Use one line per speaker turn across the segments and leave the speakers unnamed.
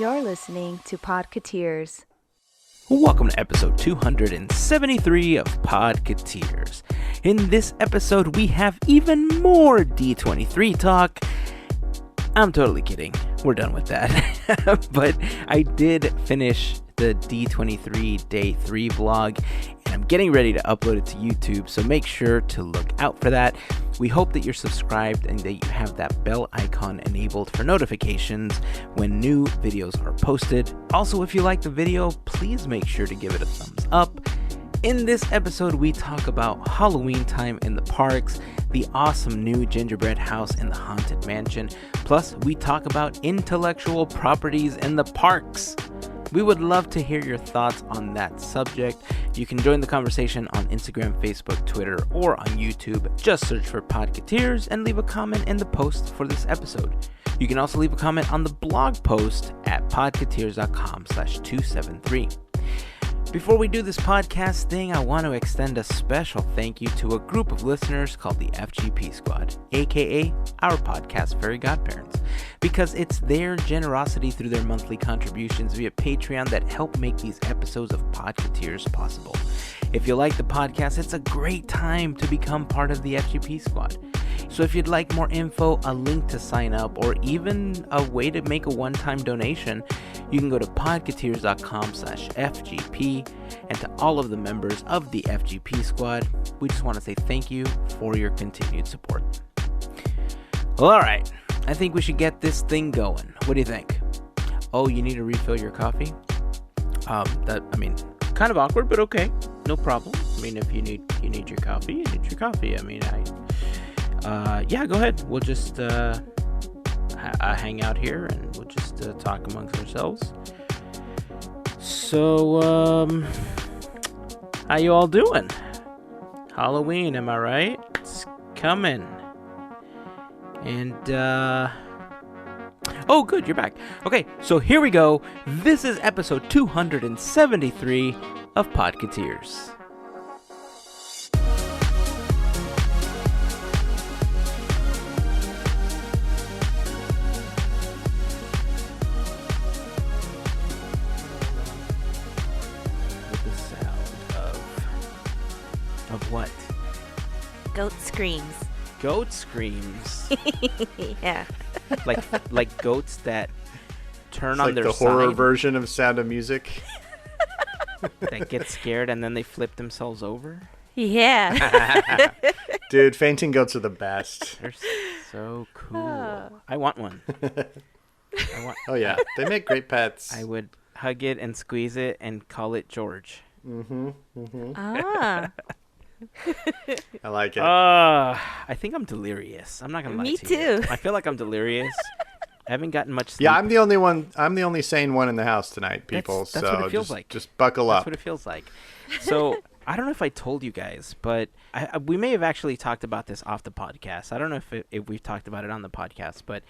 You're listening to Podketeers.
Welcome to episode 273 of Podketeers. In this episode, we have even more D23 talk. I'm totally kidding. We're done with that. But I did finish the D23 Day 3 vlog, and I'm getting ready to upload it to YouTube, so make sure to look out for that. We hope that you're subscribed and that you have that bell icon enabled for notifications when new videos are posted. Also, if you like the video, please make sure to give it a thumbs up. In this episode, we talk about Halloween time in the parks, the awesome new Gingerbread House in the Haunted Mansion, plus we talk about intellectual properties in the parks. We would love to hear your thoughts on that subject. You can join the conversation on Instagram, Facebook, Twitter, or on YouTube. Just search for Podketeers and leave a comment in the post for this episode. You can also leave a comment on the blog post at podketeers.com/273. Before we do this podcast thing, I want to extend a special thank you to a group of listeners called the FGP Squad, aka our podcast Fairy Godparents, because it's their generosity through their monthly contributions via Patreon that help make these episodes of Podketeers possible. If you like the podcast, it's a great time to become part of the FGP Squad. So if you'd like more info, a link to sign up, or even a way to make a one-time donation, you can go to podketeers.com/FGP. And to all of the members of the FGP Squad, we just want to say thank you for your continued support. Well, alright, I think we should get this thing going. What do you think? Oh, you need to refill your coffee? Kind of awkward, but okay, no problem. I mean, if you need your coffee, you need your coffee. Yeah, go ahead. We'll just hang out here and we'll just talk amongst ourselves. So, how you all doing? Halloween, am I right? It's coming. And, oh, good, you're back. Okay, so here we go. This is episode 273 of Podketeers. Of what?
Goat screams.
Goat screams.
Yeah.
like goats that turn
It's
on
like
their
the
side.
horror version of Sound of Music.
That get scared and then they flip themselves over.
Yeah.
Dude, fainting goats are the best.
They're so cool. I want one.
Oh yeah, they make great pets.
I would hug it and squeeze it and call it George.
Ah.
I like it.
I think I'm delirious. I'm not gonna lie
Me
to you.
too.
I feel like I'm delirious. I haven't gotten much sleep.
Yeah, I'm the only one. I'm the only sane one in the house tonight, people.
That's what it feels like.
Just buckle
That's
up.
what it feels like. So I don't know if I told you guys, but we may have actually talked about this off the podcast. I don't know if we've talked about it on the podcast, but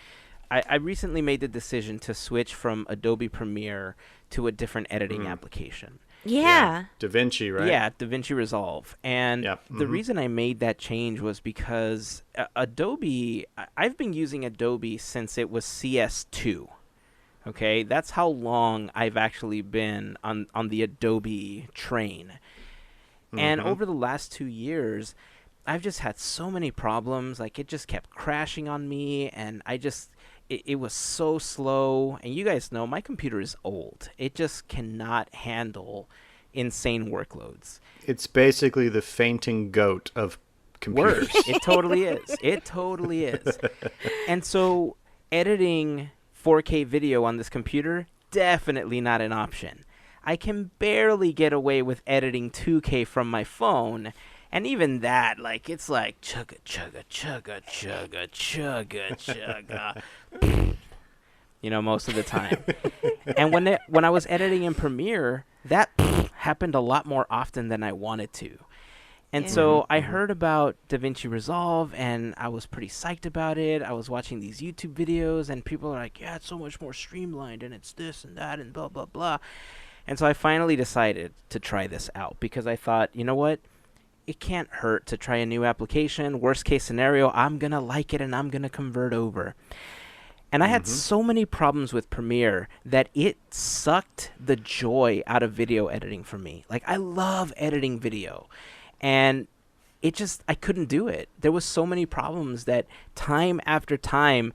I recently made the decision to switch from Adobe Premiere to a different editing application.
Yeah.
Da Vinci, right?
Yeah, Vinci Resolve. And
Yep.
the reason I made that change was because Adobe, I've been using Adobe since it was CS2. Okay, that's how long I've actually been on the Adobe train. And over the last 2 years, I've just had so many problems. Like, it just kept crashing on me, and it was so slow. And you guys know my computer is old. It just cannot handle insane workloads.
It's basically the fainting goat of computers.
Worse. It totally is. It totally is. And so editing 4K video on this computer, definitely not an option. I can barely get away with editing 2K from my phone. And even that, like, it's like chugga, chugga, chugga, chugga, chugga, chugga. You know, most of the time. And when I was editing in Premiere, that happened a lot more often than I wanted to. And so I heard about DaVinci Resolve, and I was pretty psyched about it. I was watching these YouTube videos, and people are like, yeah, it's so much more streamlined, and it's this and that, and blah, blah, blah. And so I finally decided to try this out because I thought, you know what? It can't hurt to try a new application. Worst case scenario, I'm going to like it, and I'm going to convert over. And I had so many problems with Premiere that it sucked the joy out of video editing for me. Like, I love editing video. And I couldn't do it. There was so many problems that time after time,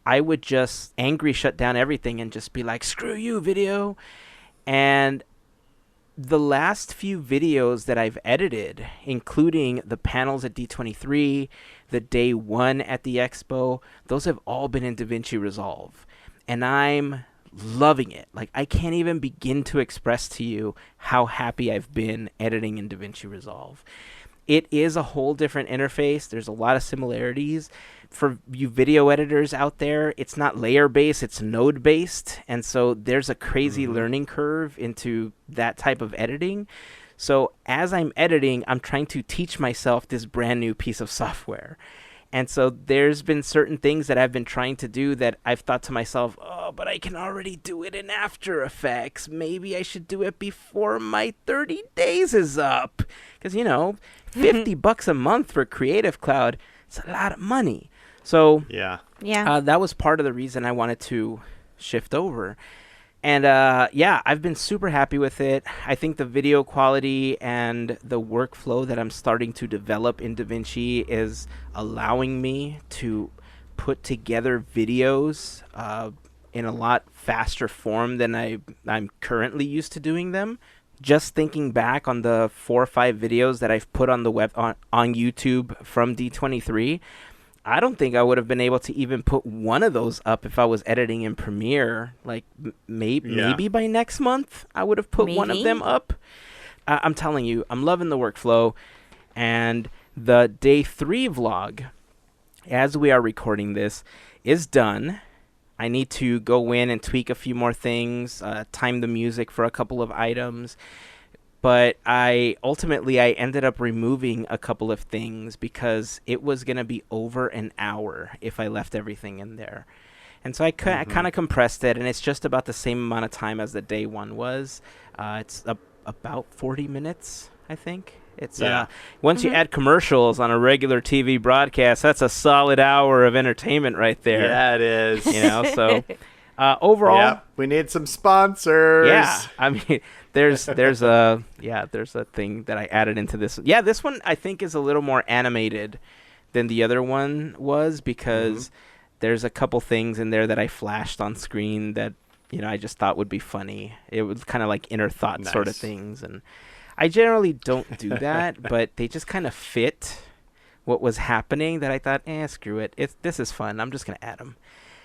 I would just angry shut down everything and just be like, screw you, video. And the last few videos that I've edited, including the panels at D23, the day one at the expo, those have all been in DaVinci Resolve. And I'm loving it. Like, I can't even begin to express to you how happy I've been editing in DaVinci Resolve. It is a whole different interface. There's a lot of similarities. For you video editors out there, it's not layer-based, it's node-based. And so there's a crazy learning curve into that type of editing. So as I'm editing, I'm trying to teach myself this brand new piece of software. And so there's been certain things that I've been trying to do that I've thought to myself, oh, but I can already do it in After Effects. Maybe I should do it before my 30 days is up. Because, $50 a month for Creative Cloud, it's a lot of money. So
Yeah.
That was part of the reason I wanted to shift over. And I've been super happy with it. I think the video quality and the workflow that I'm starting to develop in DaVinci is allowing me to put together videos in a lot faster form than I'm currently used to doing them. Just thinking back on the 4 or 5 videos that I've put on the web on YouTube from D23, I don't think I would have been able to even put one of those up if I was editing in Premiere. Like, maybe by next month I would have put one of them up. I'm telling you, I'm loving the workflow. And the day 3 vlog, as we are recording this, is done. I need to go in and tweak a few more things, time the music for a couple of items. But I ended up removing a couple of things because it was going to be over an hour if I left everything in there. And so I kind of compressed it, and it's just about the same amount of time as the day 1 was. It's about 40 minutes, I think. It's once you add commercials on a regular TV broadcast, that's a solid hour of entertainment right there.
Yeah, it is.
So overall,
we need some sponsors.
Yeah, I mean, there's a thing that I added into this. Yeah, this one I think is a little more animated than the other one was because there's a couple things in there that I flashed on screen that I just thought would be funny. It was kind of like inner thought sort of things, and I generally don't do that, but they just kind of fit what was happening that I thought, screw it. This is fun. I'm just going to add them.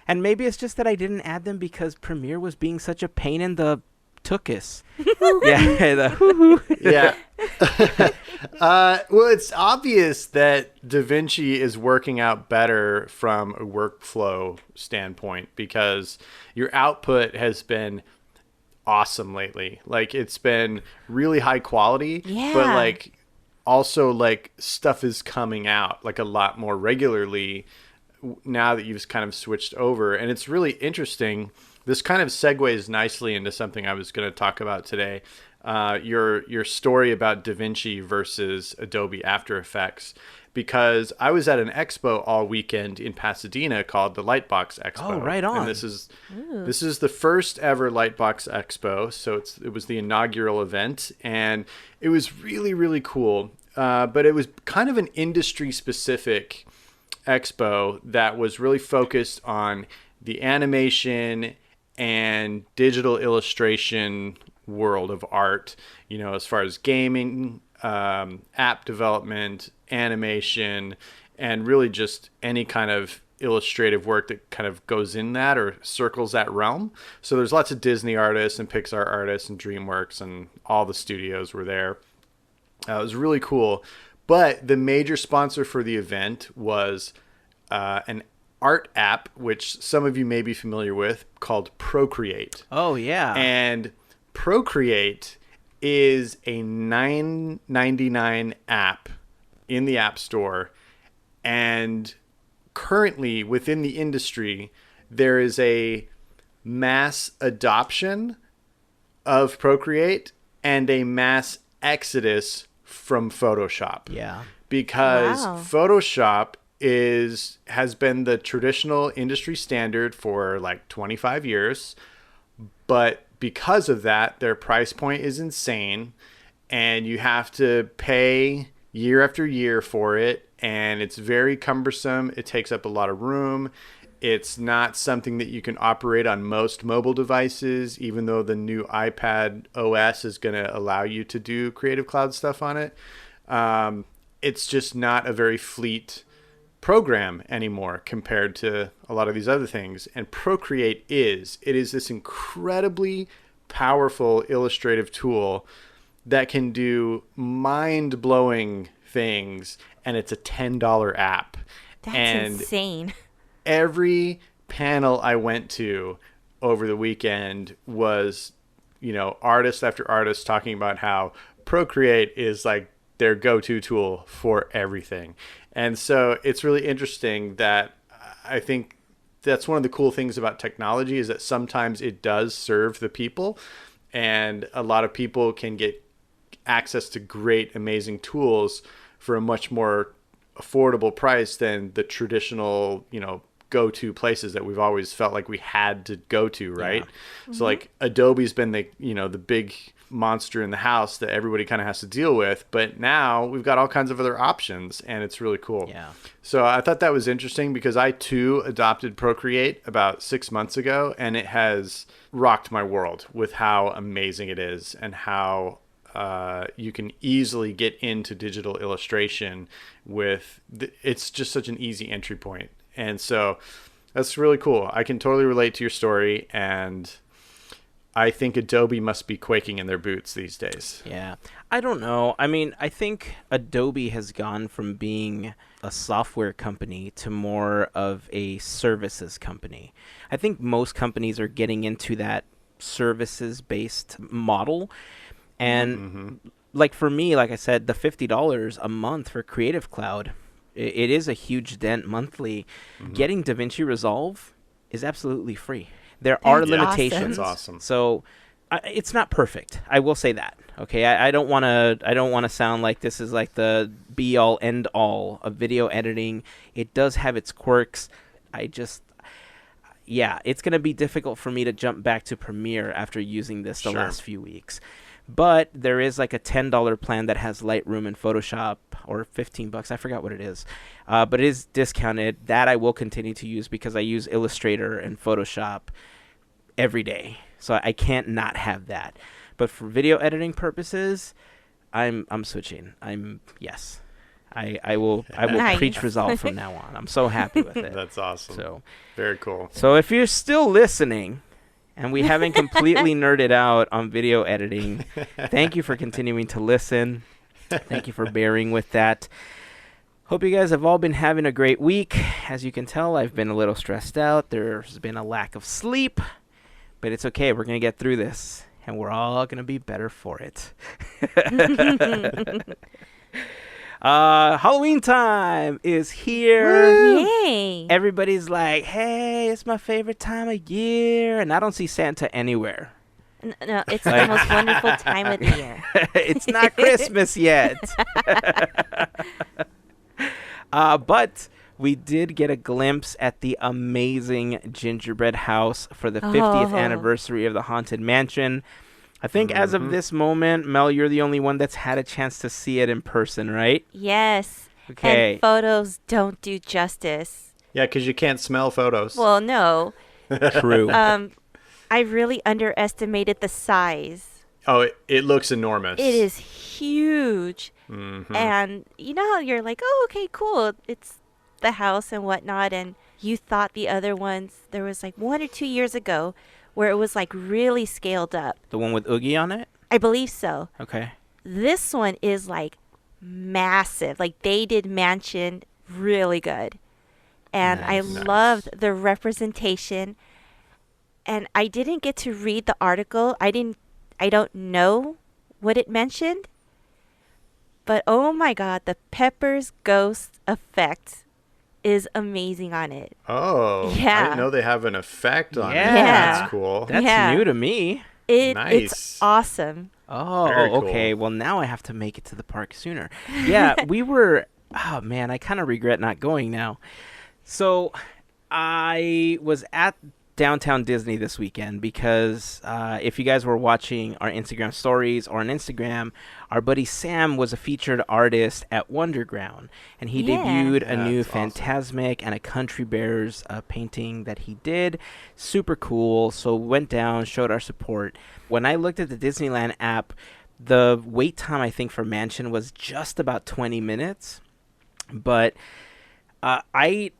And maybe it's just that I didn't add them because Premiere was being such a pain in the tuchus.
Yeah. Well, it's obvious that DaVinci is working out better from a workflow standpoint because your output has been awesome lately. Like, it's been really high quality, but like also like stuff is coming out like a lot more regularly now that you've kind of switched over. And it's really interesting. This kind of segues nicely into something I was going to talk about today. Your story about DaVinci versus Adobe After Effects, because I was at an expo all weekend in Pasadena called the Lightbox Expo.
Oh, right on.
And this is the first ever Lightbox Expo, so it was the inaugural event, and it was really, really cool. But it was kind of an industry-specific expo that was really focused on the animation and digital illustration world of art, as far as gaming, app development, animation, and really just any kind of illustrative work that kind of goes in that or circles that realm. So there's lots of Disney artists and Pixar artists and DreamWorks, and all the studios were there. It was really cool. But the major sponsor for the event was an art app, which some of you may be familiar with, called Procreate.
Oh, yeah.
And Procreate is a $9.99 app in the App Store. And currently within the industry, there is a mass adoption of Procreate and a mass exodus from Photoshop.
Yeah.
Because
Wow.
Photoshop has been the traditional industry standard for like 25 years. But because of that, their price point is insane, and you have to pay year after year for it, and it's very cumbersome. It takes up a lot of room. It's not something that you can operate on most mobile devices, even though the new iPad OS is going to allow you to do Creative Cloud stuff on it. It's just not a very fleet program anymore compared to a lot of these other things. And Procreate is this incredibly powerful illustrative tool that can do mind-blowing things, and it's a $10 app.
That's
and
insane.
Every panel I went to over the weekend was, artist after artist talking about how Procreate is like their go-to tool for everything. And so it's really interesting that I think that's one of the cool things about technology is that sometimes it does serve the people, and a lot of people can get access to great, amazing tools for a much more affordable price than the traditional, go-to places that we've always felt like we had to go to, right? Yeah. Mm-hmm. So like Adobe's been the big monster in the house that everybody kind of has to deal with, but now we've got all kinds of other options, and it's really cool.
Yeah.
So I thought that was interesting because I too adopted Procreate about 6 months ago, and it has rocked my world with how amazing it is and how you can easily get into digital illustration with it's just such an easy entry point. And so that's really cool. I can totally relate to your story, and I think Adobe must be quaking in their boots these days.
Yeah. I don't know. I mean, I think Adobe has gone from being a software company to more of a services company. I think most companies are getting into that services-based model. And like for me, like I said, the $50 a month for Creative Cloud, it is a huge dent monthly. Getting DaVinci Resolve is absolutely free. There are limitations.
That's awesome.
So it's not perfect. I will say that. Okay, I don't want to sound like this is like the be all end all of video editing. It does have its quirks. It's going to be difficult for me to jump back to Premiere after using this the last few weeks. But there is like a $10 plan that has Lightroom and Photoshop, or $15. I forgot what it is. But it is discounted. That I will continue to use because I use Illustrator and Photoshop every day. So I can't not have that. But for video editing purposes, I'm switching. I will
Nice.
preach Resolve from now on. I'm so happy with it.
That's awesome.
So
very cool.
So if you're still listening, and we haven't completely nerded out on video editing, thank you for continuing to listen. Thank you for bearing with that. Hope you guys have all been having a great week. As you can tell, I've been a little stressed out. There's been a lack of sleep, but it's okay. We're going to get through this, and we're all going to be better for it. Halloween time is here.
Yay.
Everybody's like, hey, it's my favorite time of year. And I don't see Santa anywhere.
No, it's the most wonderful time of the year.
It's not Christmas yet. But we did get a glimpse at the amazing Gingerbread House for the 50th anniversary of the Haunted Mansion. I think as of this moment, Mel, you're the only one that's had a chance to see it in person, right?
Yes.
Okay.
And photos don't do justice.
Yeah, because you can't smell photos.
Well, no.
True.
I really underestimated the size.
Oh, it looks enormous.
It is huge. And you know how you're like, oh, okay, cool. It's the house and whatnot. And you thought the other ones, there was like 1 or 2 years ago, where it was like really scaled up.
The one with Oogie on it?
I believe so.
Okay.
This one is like massive. Like they did Mansion really good. And I loved the representation. And I didn't get to read the article. I don't know what it mentioned. But oh my God, the Pepper's Ghost effect is amazing on it.
Oh,
yeah.
I didn't know they have an effect on it.
Yeah.
That's cool.
That's new to me.
Nice.
It's awesome.
Oh,
Very cool.
okay. Well, now I have to make it to the park sooner. Yeah, we were oh man, I kind of regret not going now. So I was at Downtown Disney this weekend because if you guys were watching our Instagram stories or on Instagram, our buddy Sam was a featured artist at Wonderground, and he debuted a new Phantasmic and a Country Bears painting that he did. Super cool. So went down, showed our support. When I looked at the Disneyland app, the wait time I think for Mansion was just about 20 minutes, but I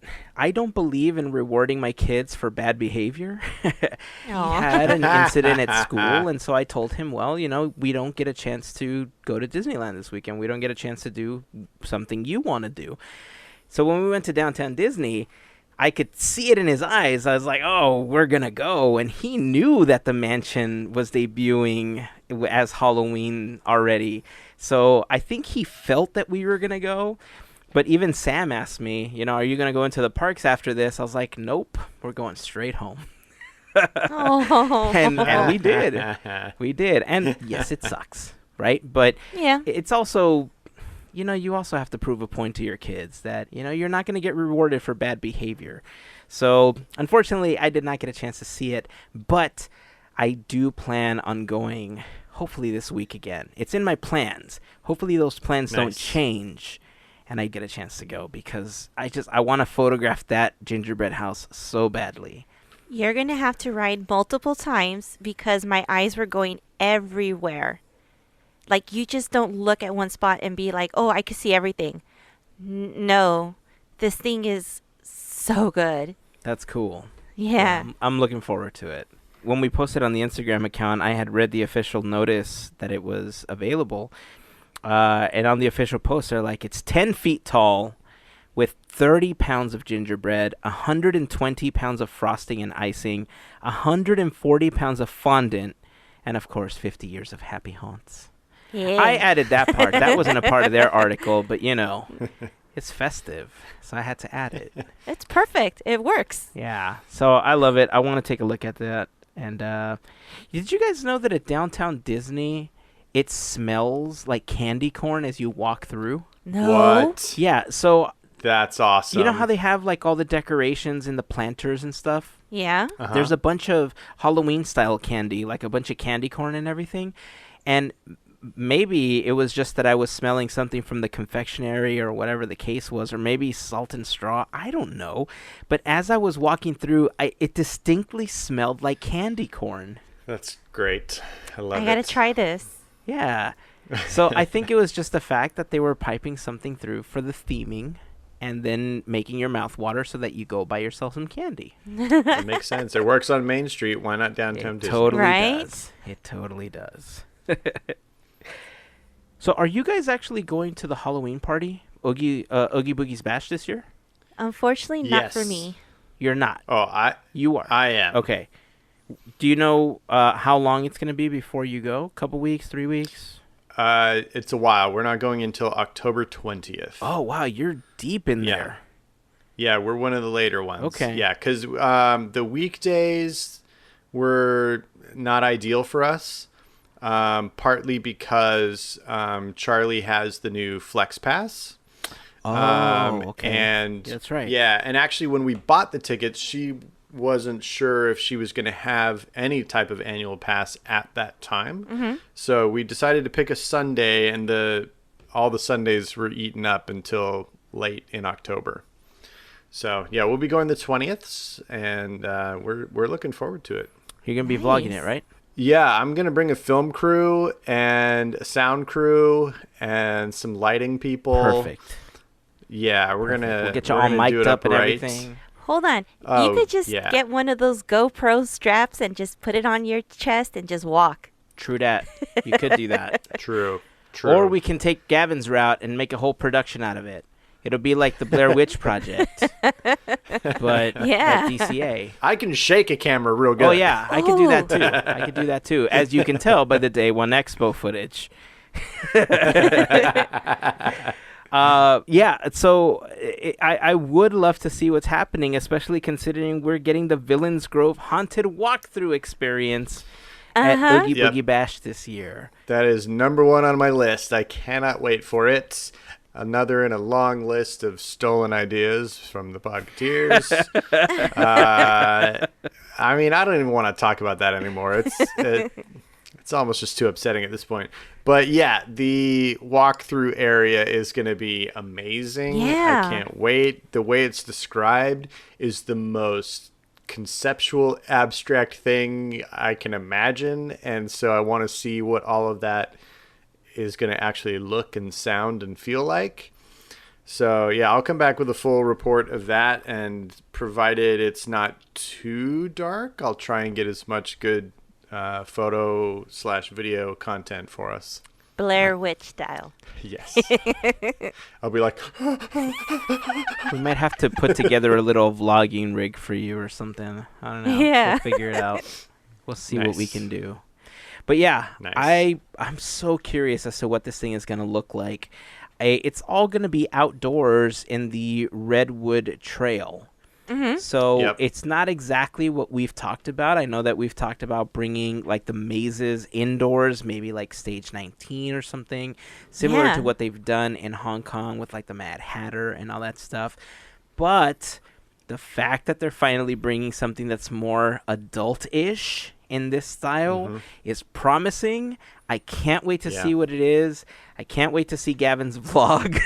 don't believe in rewarding my kids for bad behavior. He had an incident at school, and so I told him, well, we don't get a chance to go to Disneyland this weekend. We don't get a chance to do something you want to do. So when we went to Downtown Disney, I could see it in his eyes. I was like, oh, we're going to go. And he knew that the Mansion was debuting as Halloween already. So I think he felt that we were going to go. But even Sam asked me, are you going to go into the parks after this? I was like, nope, we're going straight home. And we did. We did. And yes, it sucks, right? But it's also, you also have to prove a point to your kids that, you're not going to get rewarded for bad behavior. So unfortunately, I did not get a chance to see it. But I do plan on going, hopefully this week again. It's in my plans. Hopefully those plans don't change. And I get a chance to go because I want to photograph that gingerbread house so badly.
You're going to have to ride multiple times because my eyes were going everywhere. Like, you just don't look at one spot and be like, oh, I can see everything. No, this thing is so good.
That's cool.
Yeah.
I'm looking forward to it. When we posted on the Instagram account, I had read the official notice that it was available. And on the official post, they're like, it's 10 feet tall with 30 pounds of gingerbread, 120 pounds of frosting and icing, 140 pounds of fondant, and, of course, 50 years of happy haunts. Yeah. I added that part. That wasn't a part of their article, but, it's festive, so I had to add it.
It's perfect. It works.
Yeah, so I love it. I want to take a look at that. And did you guys know that at Downtown Disney, it smells like candy corn as you walk through?
No.
What?
Yeah, so
that's awesome.
You know how they have like all the decorations and the planters and stuff?
Yeah.
Uh-huh.
There's a bunch of Halloween style candy, like a bunch of candy corn and everything. And maybe it was just that I was smelling something from the confectionery or whatever the case was, or maybe salt and straw. I don't know. But as I was walking through, it distinctly smelled like candy corn.
That's great. I love it.
I got to try this.
Yeah. So I think it was just the fact that they were piping something through for the theming and then making your mouth water so that you go buy yourself some candy.
It makes sense. It works on Main Street. Why not downtown Disney?
Totally
right?
does. It totally does. So are you guys actually going to the Halloween party, Oogie Boogie's Bash this year?
Unfortunately, not for me.
You're not?
Oh,
You are?
I am.
Okay. Do you know how long it's going to be before you go? Couple weeks, 3 weeks?
It's a while. We're not going until October 20th.
Oh, wow. You're deep in there.
Yeah, we're one of the later ones.
Okay.
Yeah, because the weekdays were not ideal for us, partly because Charlie has the new Flex Pass.
Okay.
And
that's right.
Yeah, and actually when we bought the tickets, she wasn't sure if she was going to have any type of annual pass at that time. Mm-hmm. So we decided to pick a Sunday, and all the Sundays were eaten up until late in October. So yeah, we'll be going the 20th, and we're looking forward to it.
You're going to be vlogging it, right?
Yeah, I'm going to bring a film crew and a sound crew and some lighting people.
Perfect.
Yeah, we'll
get you all mic'd up and everything.
Hold on. You could just get one of those GoPro straps and just put it on your chest and just walk.
True that. You could do that.
True.
Or we can take Gavin's route and make a whole production out of it. It'll be like the Blair Witch Project, but at DCA.
I can shake a camera real good.
Oh, yeah. I could do that, too. As you can tell by the Day One Expo footage. So I would love to see what's happening, especially considering we're getting the Villains Grove Haunted Walkthrough experience at Oogie Boogie Bash this year.
That is number one on my list. I cannot wait for it. Another in a long list of stolen ideas from the Podketeers. I mean, I don't even want to talk about that anymore. It's almost just too upsetting at this point. But yeah, the walkthrough area is going to be amazing.
Yeah.
I can't wait. The way it's described is the most conceptual, abstract thing I can imagine. And so I want to see what all of that is going to actually look and sound and feel like. So yeah, I'll come back with a full report of that, and provided it's not too dark, I'll try and get as much good photo/video content for us.
Blair Witch style.
Yes. I'll be like,
We might have to put together a little vlogging rig for you or something. I don't know.
Yeah.
We'll figure it out. We'll see what we
Nice.
can do. But yeah,
Nice.
I'm so curious as to what this thing is going to look like. It's all going to be outdoors in the Redwood Trail.
Mm-hmm.
So
Yep.
it's not exactly what we've talked about. I know that we've talked about bringing like the mazes indoors, maybe like stage 19 or something, similar
Yeah.
to what they've done in Hong Kong with like the Mad Hatter and all that stuff. But the fact that they're finally bringing something that's more adult-ish in this style is promising. I can't wait to
Yeah.
see what it is. I can't wait to see Gavin's vlog.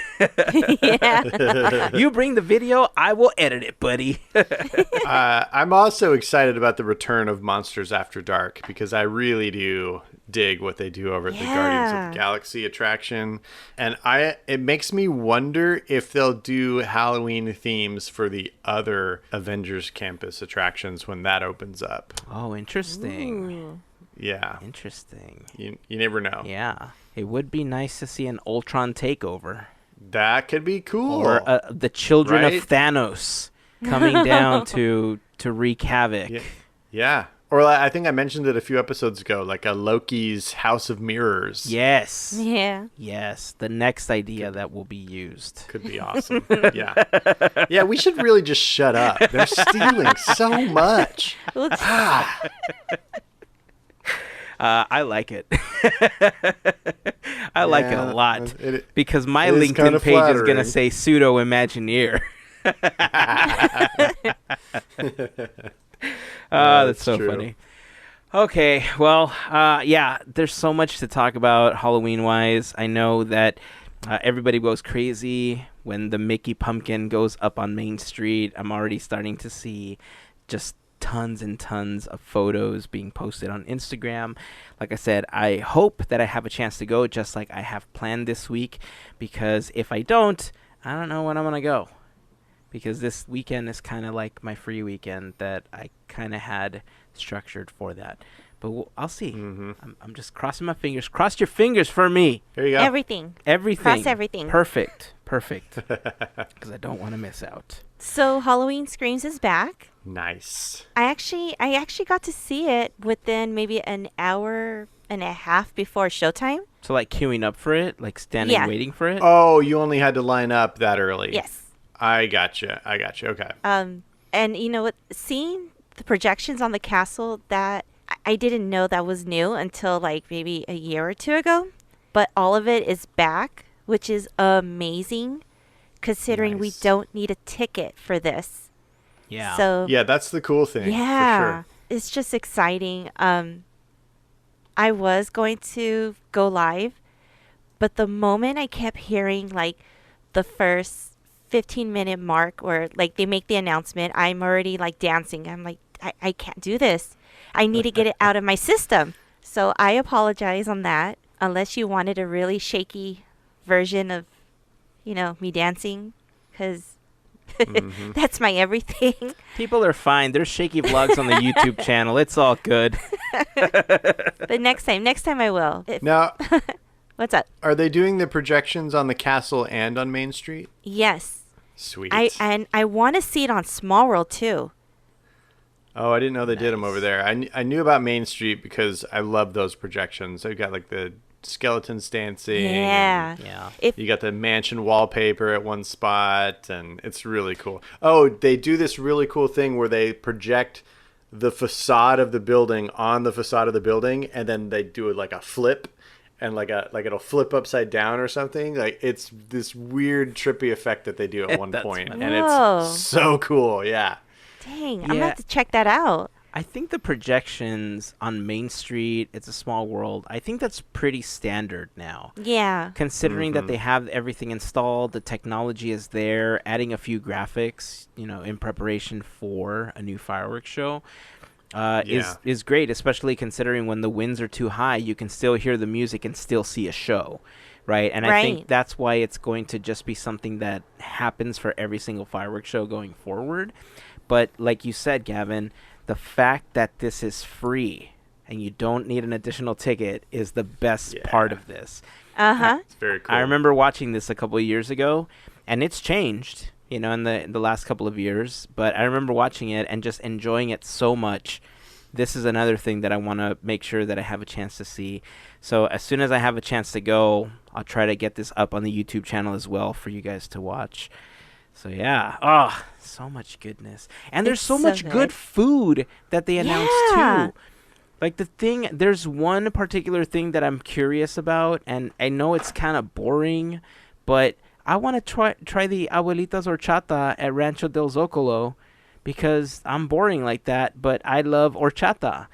Yeah.
You bring the video, I will edit it, buddy.
I'm also excited about the return of Monsters After Dark, because I really do dig what they do over at the Guardians of the Galaxy attraction. And it makes me wonder if they'll do Halloween themes for the other Avengers Campus attractions when that opens up.
Oh, interesting.
Ooh.
Yeah.
Interesting.
You never know.
Yeah. It would be nice to see an Ultron takeover.
That could be cool.
Or the children
Right?
of Thanos coming down to wreak havoc.
Yeah. Or I think I mentioned it a few episodes ago, like a Loki's House of Mirrors.
Yes.
Yeah.
Yes. The next idea that will be used.
Could be awesome. Yeah. Yeah, we should really just shut up. They're stealing so much.
Looks-
I like it. I like it a lot. Because my
it is
LinkedIn
kinda
page is going to
flattering.
say pseudo-imagineer. That's so
true.
funny. Okay, well, yeah, there's so much to talk about Halloween-wise. I know that everybody goes crazy when the Mickey pumpkin goes up on Main Street. I'm already starting to see just tons and tons of photos being posted on Instagram. Like I said, I hope that I have a chance to go, just like I have planned this week, because if I don't know when I'm going to go. Because this weekend is kind of like my free weekend that I kind of had structured for that. But I'll see. I'm just crossing my fingers. Cross your fingers for me.
There you go.
Everything.
Everything.
Cross everything.
Perfect. Because I don't want to miss out.
So Halloween Screams is back.
Nice.
I actually got to see it within maybe an hour and a half before showtime.
So like queuing up for it, like standing
Yeah.
waiting for it.
Oh, you only had to line up that early.
Yes.
I gotcha. Okay.
And you know what? Seeing the projections on the castle, that I didn't know that was new until like maybe a year or two ago. But all of it is back, which is amazing, considering we
Nice.
don't need a ticket for this.
Yeah.
So
Yeah, that's the cool thing.
yeah,
For sure.
it's just exciting. I was going to go live, but the moment I kept hearing like the first 15-minute mark where like they make the announcement, I'm already like dancing. I'm like, I can't do this. I need to get it out of my system. So I apologize on that, unless you wanted a really shaky version of, me dancing, because that's my everything.
People are fine. There's shaky vlogs on the YouTube channel. It's all good.
But next time I will.
Now,
What's up?
are they doing the projections on the castle and on Main Street?
Yes.
Sweet.
I want to see it on Small World too.
Oh, I didn't know they did them over there. I knew about Main Street because I love those projections. They've got like the skeletons dancing.
Yeah.
Yeah.
If
You got the mansion wallpaper at one spot, and it's really cool. Oh, they do this really cool thing where they project the facade of the building on the facade of the building, and then they do it like a flip, and like it'll flip upside down or something. Like it's this weird trippy effect that they do at one point, and it's so cool. Yeah.
Dang, I'm gonna have to check that out.
I think the projections on Main Street, It's a Small World, I think that's pretty standard now.
Yeah.
Considering that they have everything installed, the technology is there, adding a few graphics, in preparation for a new fireworks show, is great, especially considering when the winds are too high, you can still hear the music and still see a show, right? And I think that's why it's going to just be something that happens for every single fireworks show going forward. But like you said, Gavin, the fact that this is free and you don't need an additional ticket is the best part of this.
It's very cool.
I remember watching this a couple of years ago, and it's changed, in the last couple of years. But I remember watching it and just enjoying it so much. This is another thing that I want to make sure that I have a chance to see. So as soon as I have a chance to go, I'll try to get this up on the YouTube channel as well for you guys to watch. So yeah, so much goodness. And there's so much good food that they announced too. Like there's one particular thing that I'm curious about, and I know it's kind of boring, but I want to try the abuelita's horchata at Rancho del Zocalo because I'm boring like that, but I love horchata.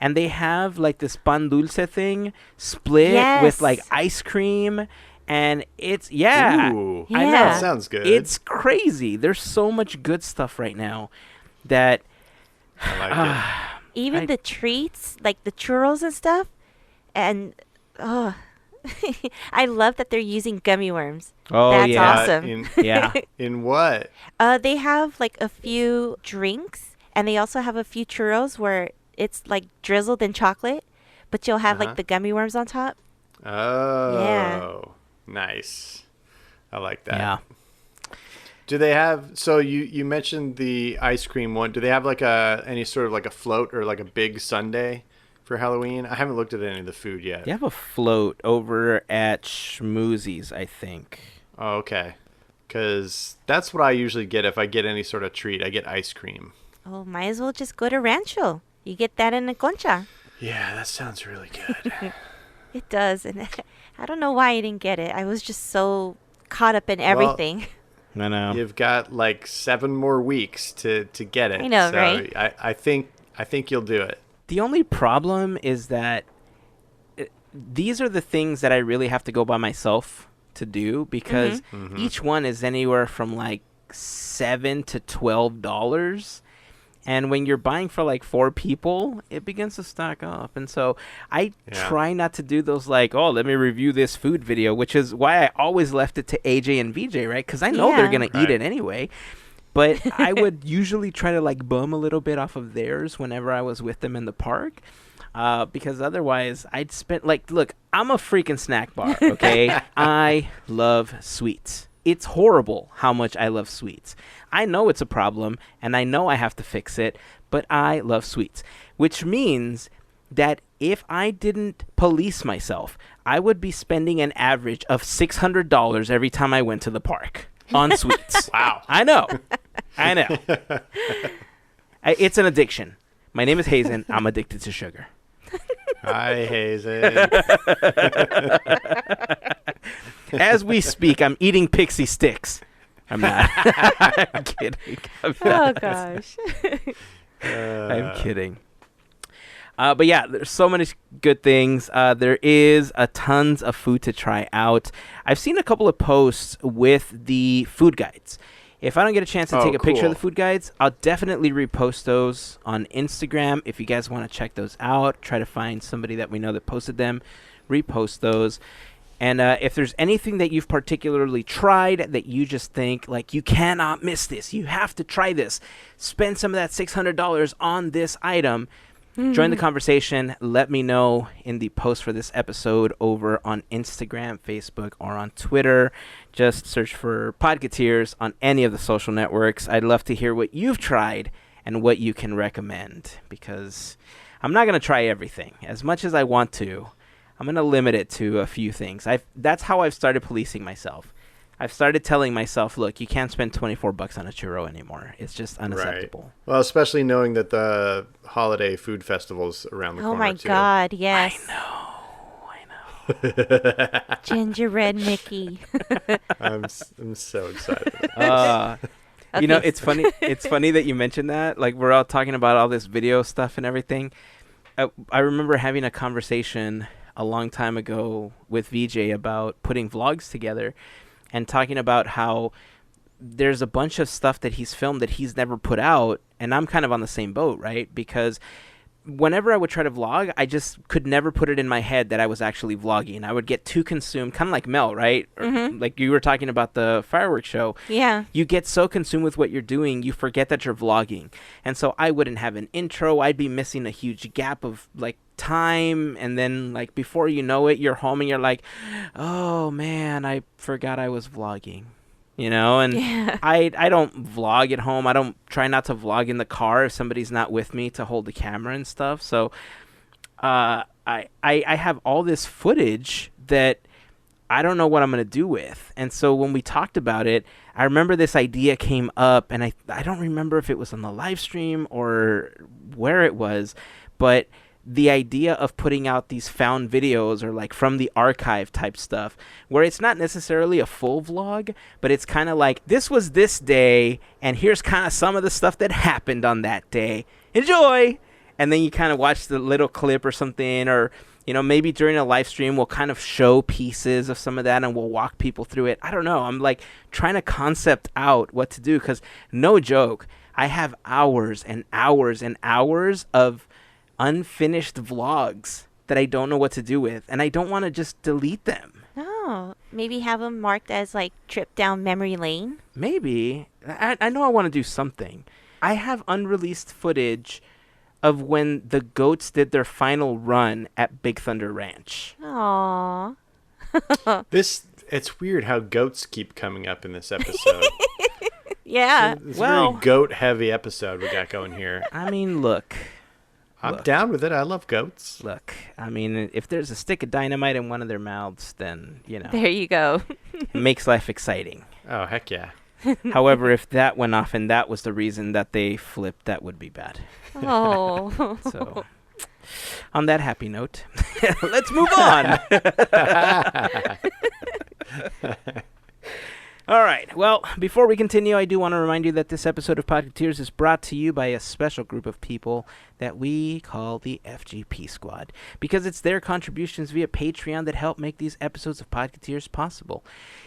And they have like this pan dulce thing split with like ice cream. And it's
Ooh,
I know.
That sounds good.
It's crazy. There's so much good stuff right now that
I like it.
Even the treats, like the churros and stuff, and I love that they're using gummy worms.
Oh,
that's awesome.
In what?
They have like a few drinks, and they also have a few churros where it's like drizzled in chocolate, but you'll have like the gummy worms on top.
Oh. Yeah. Nice. I like that.
Yeah.
Do they have, so you mentioned the ice cream one. Do they have like any sort of like a float or like a big sundae for Halloween? I haven't looked at any of the food yet.
They have a float over at Schmoozies, I think.
Oh, okay. Because that's what I usually get if I get any sort of treat. I get ice cream.
Oh, might as well just go to Rancho. You get that in a concha.
Yeah, that sounds really good.
It does, and I don't know why I didn't get it. I was just so caught up in everything.
Well, I know.
You've got like 7 more weeks to get it.
I know,
so
right?
I think you'll do it.
The only problem is that these are the things that I really have to go by myself to do because each one is anywhere from like $7 to $12. And when you're buying for like 4 people, it begins to stack up. And so I try not to do those like, oh, let me review this food video, which is why I always left it to AJ and VJ, right? Because I know they're going to eat it anyway. But I would usually try to like bum a little bit off of theirs whenever I was with them in the park. Because otherwise I'd spend like, look, I'm a freaking snack bar, okay? I love sweets. It's horrible how much I love sweets. I know it's a problem, and I know I have to fix it, but I love sweets. Which means that if I didn't police myself, I would be spending an average of $600 every time I went to the park on sweets.
Wow.
I know. It's an addiction. My name is Heyzen. I'm addicted to sugar.
Hi, Heyzen.
As we speak, I'm eating pixie sticks. I'm not. I'm kidding.
Oh, gosh.
I'm kidding. But yeah, there's so many good things. There is tons of food to try out. I've seen a couple of posts with the food guides. If I don't get a chance to take a picture of the food guides, I'll definitely repost those on Instagram. If you guys want to check those out, try to find somebody that we know that posted them, repost those. And if there's anything that you've particularly tried that you just think, like, you cannot miss this, you have to try this, spend some of that $600 on this item, join the conversation. Let me know in the post for this episode over on Instagram, Facebook, or on Twitter. Just search for Podketeers on any of the social networks. I'd love to hear what you've tried and what you can recommend, because I'm not going to try everything. As much as I want to, I'm going to limit it to a few things. That's how I've started policing myself. I've started telling myself, look, you can't spend $24 on a churro anymore. It's just unacceptable.
Right. Well, especially knowing that the holiday food festival's around the corner,
Oh, my
too.
God, yes.
I know.
Gingerbread Mickey.
I'm so excited.
You know,
Okay.
it's funny. It's funny that you mentioned that. Like, we're all talking about all this video stuff and everything. I remember having a conversation a long time ago with VJ about putting vlogs together and talking about how there's a bunch of stuff that he's filmed that he's never put out, and I'm kind of on the same boat, right? Because whenever I would try to vlog, I just could never put it in my head that I was actually vlogging. I would get too consumed, kind of like Mel, right? Like you were talking about the fireworks show.
Yeah.
You get so consumed with what you're doing, you forget that you're vlogging. And so I wouldn't have an intro. I'd be missing a huge gap of like time. And then like before you know it, you're home and you're like, oh man, I forgot I was vlogging. You know, and
Yeah.
I don't vlog at home. I don't try not to vlog in the car if somebody's not with me to hold the camera and stuff. So I have all this footage that I don't know what I'm going to do with. And so when we talked about it, I remember this idea came up, and I don't remember if it was on the live stream or where it was, but the idea of putting out these found videos or like from the archive type stuff where it's not necessarily a full vlog, but it's kind of like, this was this day and here's kind of some of the stuff that happened on that day. Enjoy. And then you kind of watch the little clip or something, or, you know, maybe during a live stream, we'll kind of show pieces of some of that and we'll walk people through it. I don't know. I'm like trying to concept out what to do, because no joke, I have hours and hours and hours of unfinished vlogs that I don't know what to do with, and I don't want to just delete them.
Oh, maybe have them marked as like trip down memory lane.
Maybe. I know I want to do something. I have unreleased footage of when the goats did their final run at Big Thunder Ranch.
Aww.
It's weird how goats keep coming up in this episode.
Yeah.
It's
Well-
a very goat heavy episode we got going here.
I mean, look.
I'm down with it. I love goats.
Look, I mean, if there's a stick of dynamite in one of their mouths, then, you know,
There you go.
it makes life exciting.
Oh, heck yeah.
However, if that went off and that was the reason that they flipped, that would be bad.
Oh.
So, on that happy note, let's move on. All right. Well, before we continue, I do want to remind you that this episode of Podketeers is brought to you by a special group of people that we call the FGP Squad, because it's their contributions via Patreon that help make these episodes of Podketeers possible.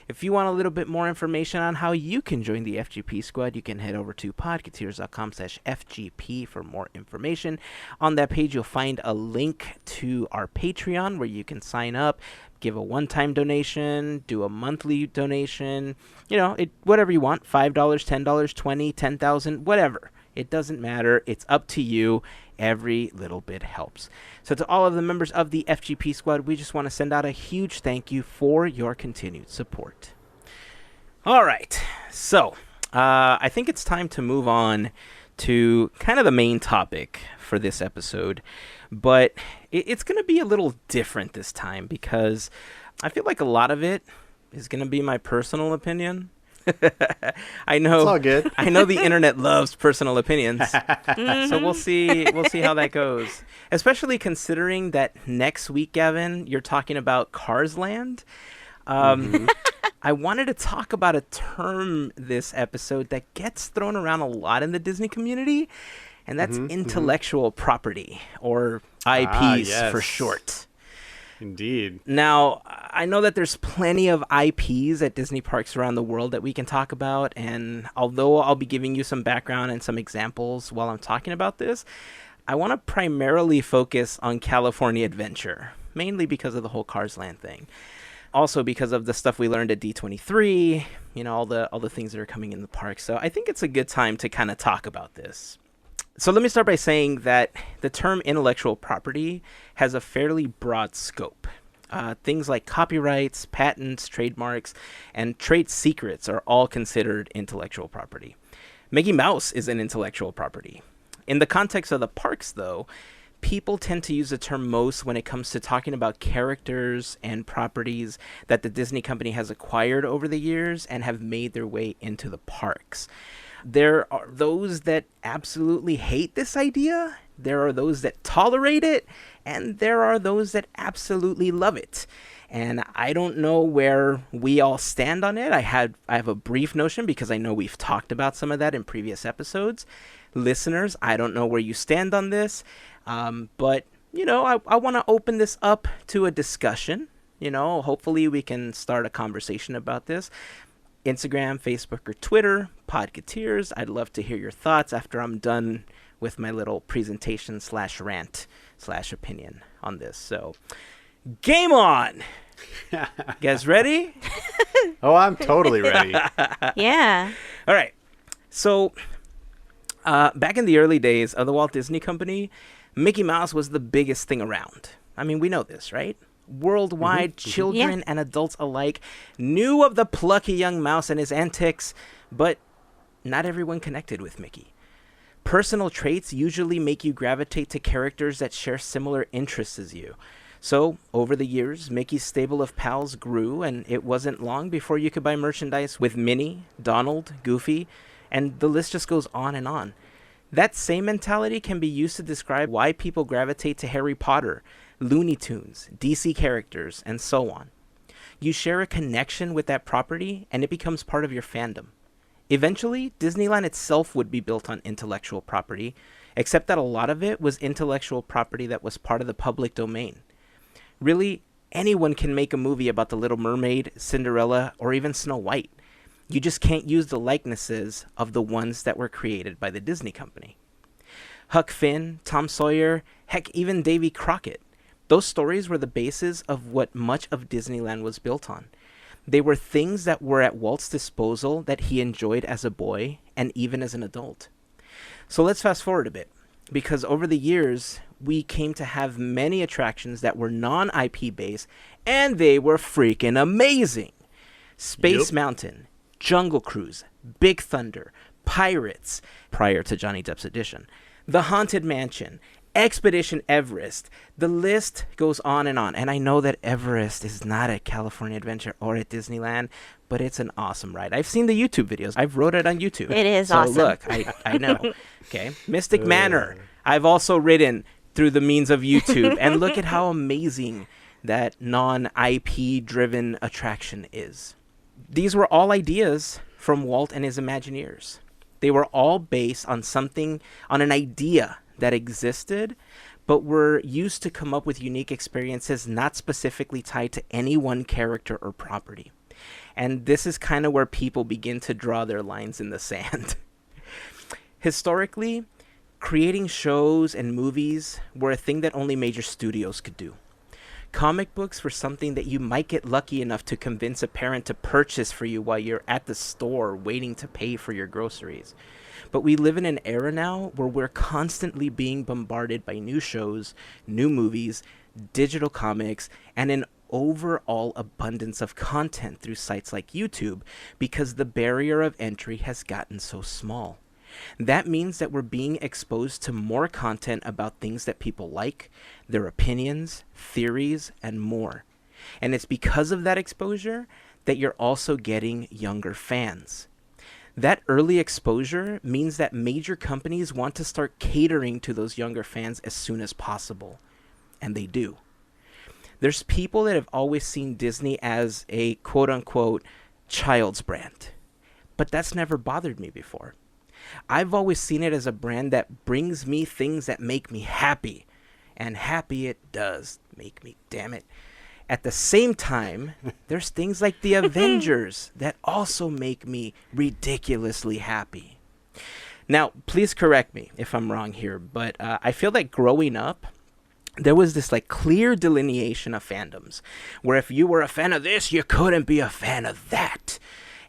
If you want a little bit more information on how you can join the FGP Squad, you can head over to podketeers.com/FGP for more information. On that page, you'll find a link to our Patreon where you can sign up, give a one-time donation, do a monthly donation, you know, whatever you want, $5, $10, $20, $10,000, whatever. It doesn't matter. It's up to you. Every little bit helps. So to all of the members of the FGP Squad, we just want to send out a huge thank you for your continued support. All right. So I think it's time to move on to kind of the main topic for this episode. But it's going to be a little different this time, because I feel like a lot of it is going to be my personal opinion. I know.
It's all good.
I know the internet loves personal opinions. So we'll see how that goes. Especially considering that next week, Gavin, you're talking about Cars Land. I wanted to talk about a term this episode that gets thrown around a lot in the Disney community, and that's intellectual property, or IPs for short.
Indeed.
Now, I know that there's plenty of IPs at Disney parks around the world that we can talk about, and although I'll be giving you some background and some examples while I'm talking about this, I want to primarily focus on California Adventure, mainly because of the whole Cars Land thing. Also because of the stuff we learned at D23, you know, all the things that are coming in the park. So I think it's a good time to kind of talk about this. So let me start by saying that the term intellectual property has a fairly broad scope. Things like copyrights, patents, trademarks, and trade secrets are all considered intellectual property. Mickey Mouse is an intellectual property. In the context of the parks, though, people tend to use the term most when it comes to talking about characters and properties that the Disney company has acquired over the years and have made their way into the parks. there are those that absolutely hate this idea. There are those that tolerate it, and there are those that absolutely love it. And I don't know where we all stand on it. I have a brief notion because I know we've talked about some of that in previous episodes. Listeners, I don't know where you stand on this, but I want to open this up to a discussion. Hopefully we can start a conversation about this. Instagram, Facebook, or Twitter, Podketeers. I'd love to hear your thoughts after I'm done with my little presentation / rant / opinion on this. So, game on! You guys ready?
Oh, I'm totally ready.
Yeah.
All right. So, back in the early days of the Walt Disney Company, Mickey Mouse was the biggest thing around. I mean, we know this, right? Worldwide, children and adults alike knew of the plucky young mouse and his antics, but not everyone connected with Mickey. Personal traits usually make you gravitate to characters that share similar interests as you. So, over the years, Mickey's stable of pals grew, and it wasn't long before you could buy merchandise with Minnie, Donald, Goofy, and the list just goes on and on. That same mentality can be used to describe why people gravitate to Harry Potter, Looney Tunes, DC characters, and so on. You share a connection with that property, and it becomes part of your fandom. Eventually, Disneyland itself would be built on intellectual property, except that a lot of it was intellectual property that was part of the public domain. Really, anyone can make a movie about The Little Mermaid, Cinderella, or even Snow White. You just can't use the likenesses of the ones that were created by the Disney Company. Huck Finn, Tom Sawyer, heck, even Davy Crockett. Those stories were the basis of what much of Disneyland was built on. They were things that were at Walt's disposal that he enjoyed as a boy and even as an adult. So let's fast forward a bit, because over the years, we came to have many attractions that were non-IP based, and they were freaking amazing. Space Mountain, Jungle Cruise, Big Thunder, Pirates, prior to Johnny Depp's edition, The Haunted Mansion, Expedition Everest. The list goes on. And I know that Everest is not at California Adventure or at Disneyland, but it's an awesome ride. I've seen the YouTube videos. I've wrote it on YouTube.
It is
so
awesome.
Look, I know. Okay. Mystic Manor. I've also ridden through the means of YouTube. And look at how amazing that non-IP driven attraction is. These were all ideas from Walt and his Imagineers. They were all based on an idea that existed, but were used to come up with unique experiences not specifically tied to any one character or property. And this is kind of where people begin to draw their lines in the sand. Historically, creating shows and movies were a thing that only major studios could do. Comic books were something that you might get lucky enough to convince a parent to purchase for you while you're at the store waiting to pay for your groceries. But we live in an era now where we're constantly being bombarded by new shows, new movies, digital comics, and an overall abundance of content through sites like YouTube because the barrier of entry has gotten so small. That means that we're being exposed to more content about things that people like, their opinions, theories, and more. And it's because of that exposure that you're also getting younger fans. That early exposure means that major companies want to start catering to those younger fans as soon as possible. And they do. There's people that have always seen Disney as a quote-unquote child's brand. But that's never bothered me before. I've always seen it as a brand that brings me things that make me happy. And happy it does make me, damn it. At the same time, there's things like the Avengers that also make me ridiculously happy. Now, please correct me if I'm wrong here, but I feel like growing up, there was this like clear delineation of fandoms, where if you were a fan of this, you couldn't be a fan of that.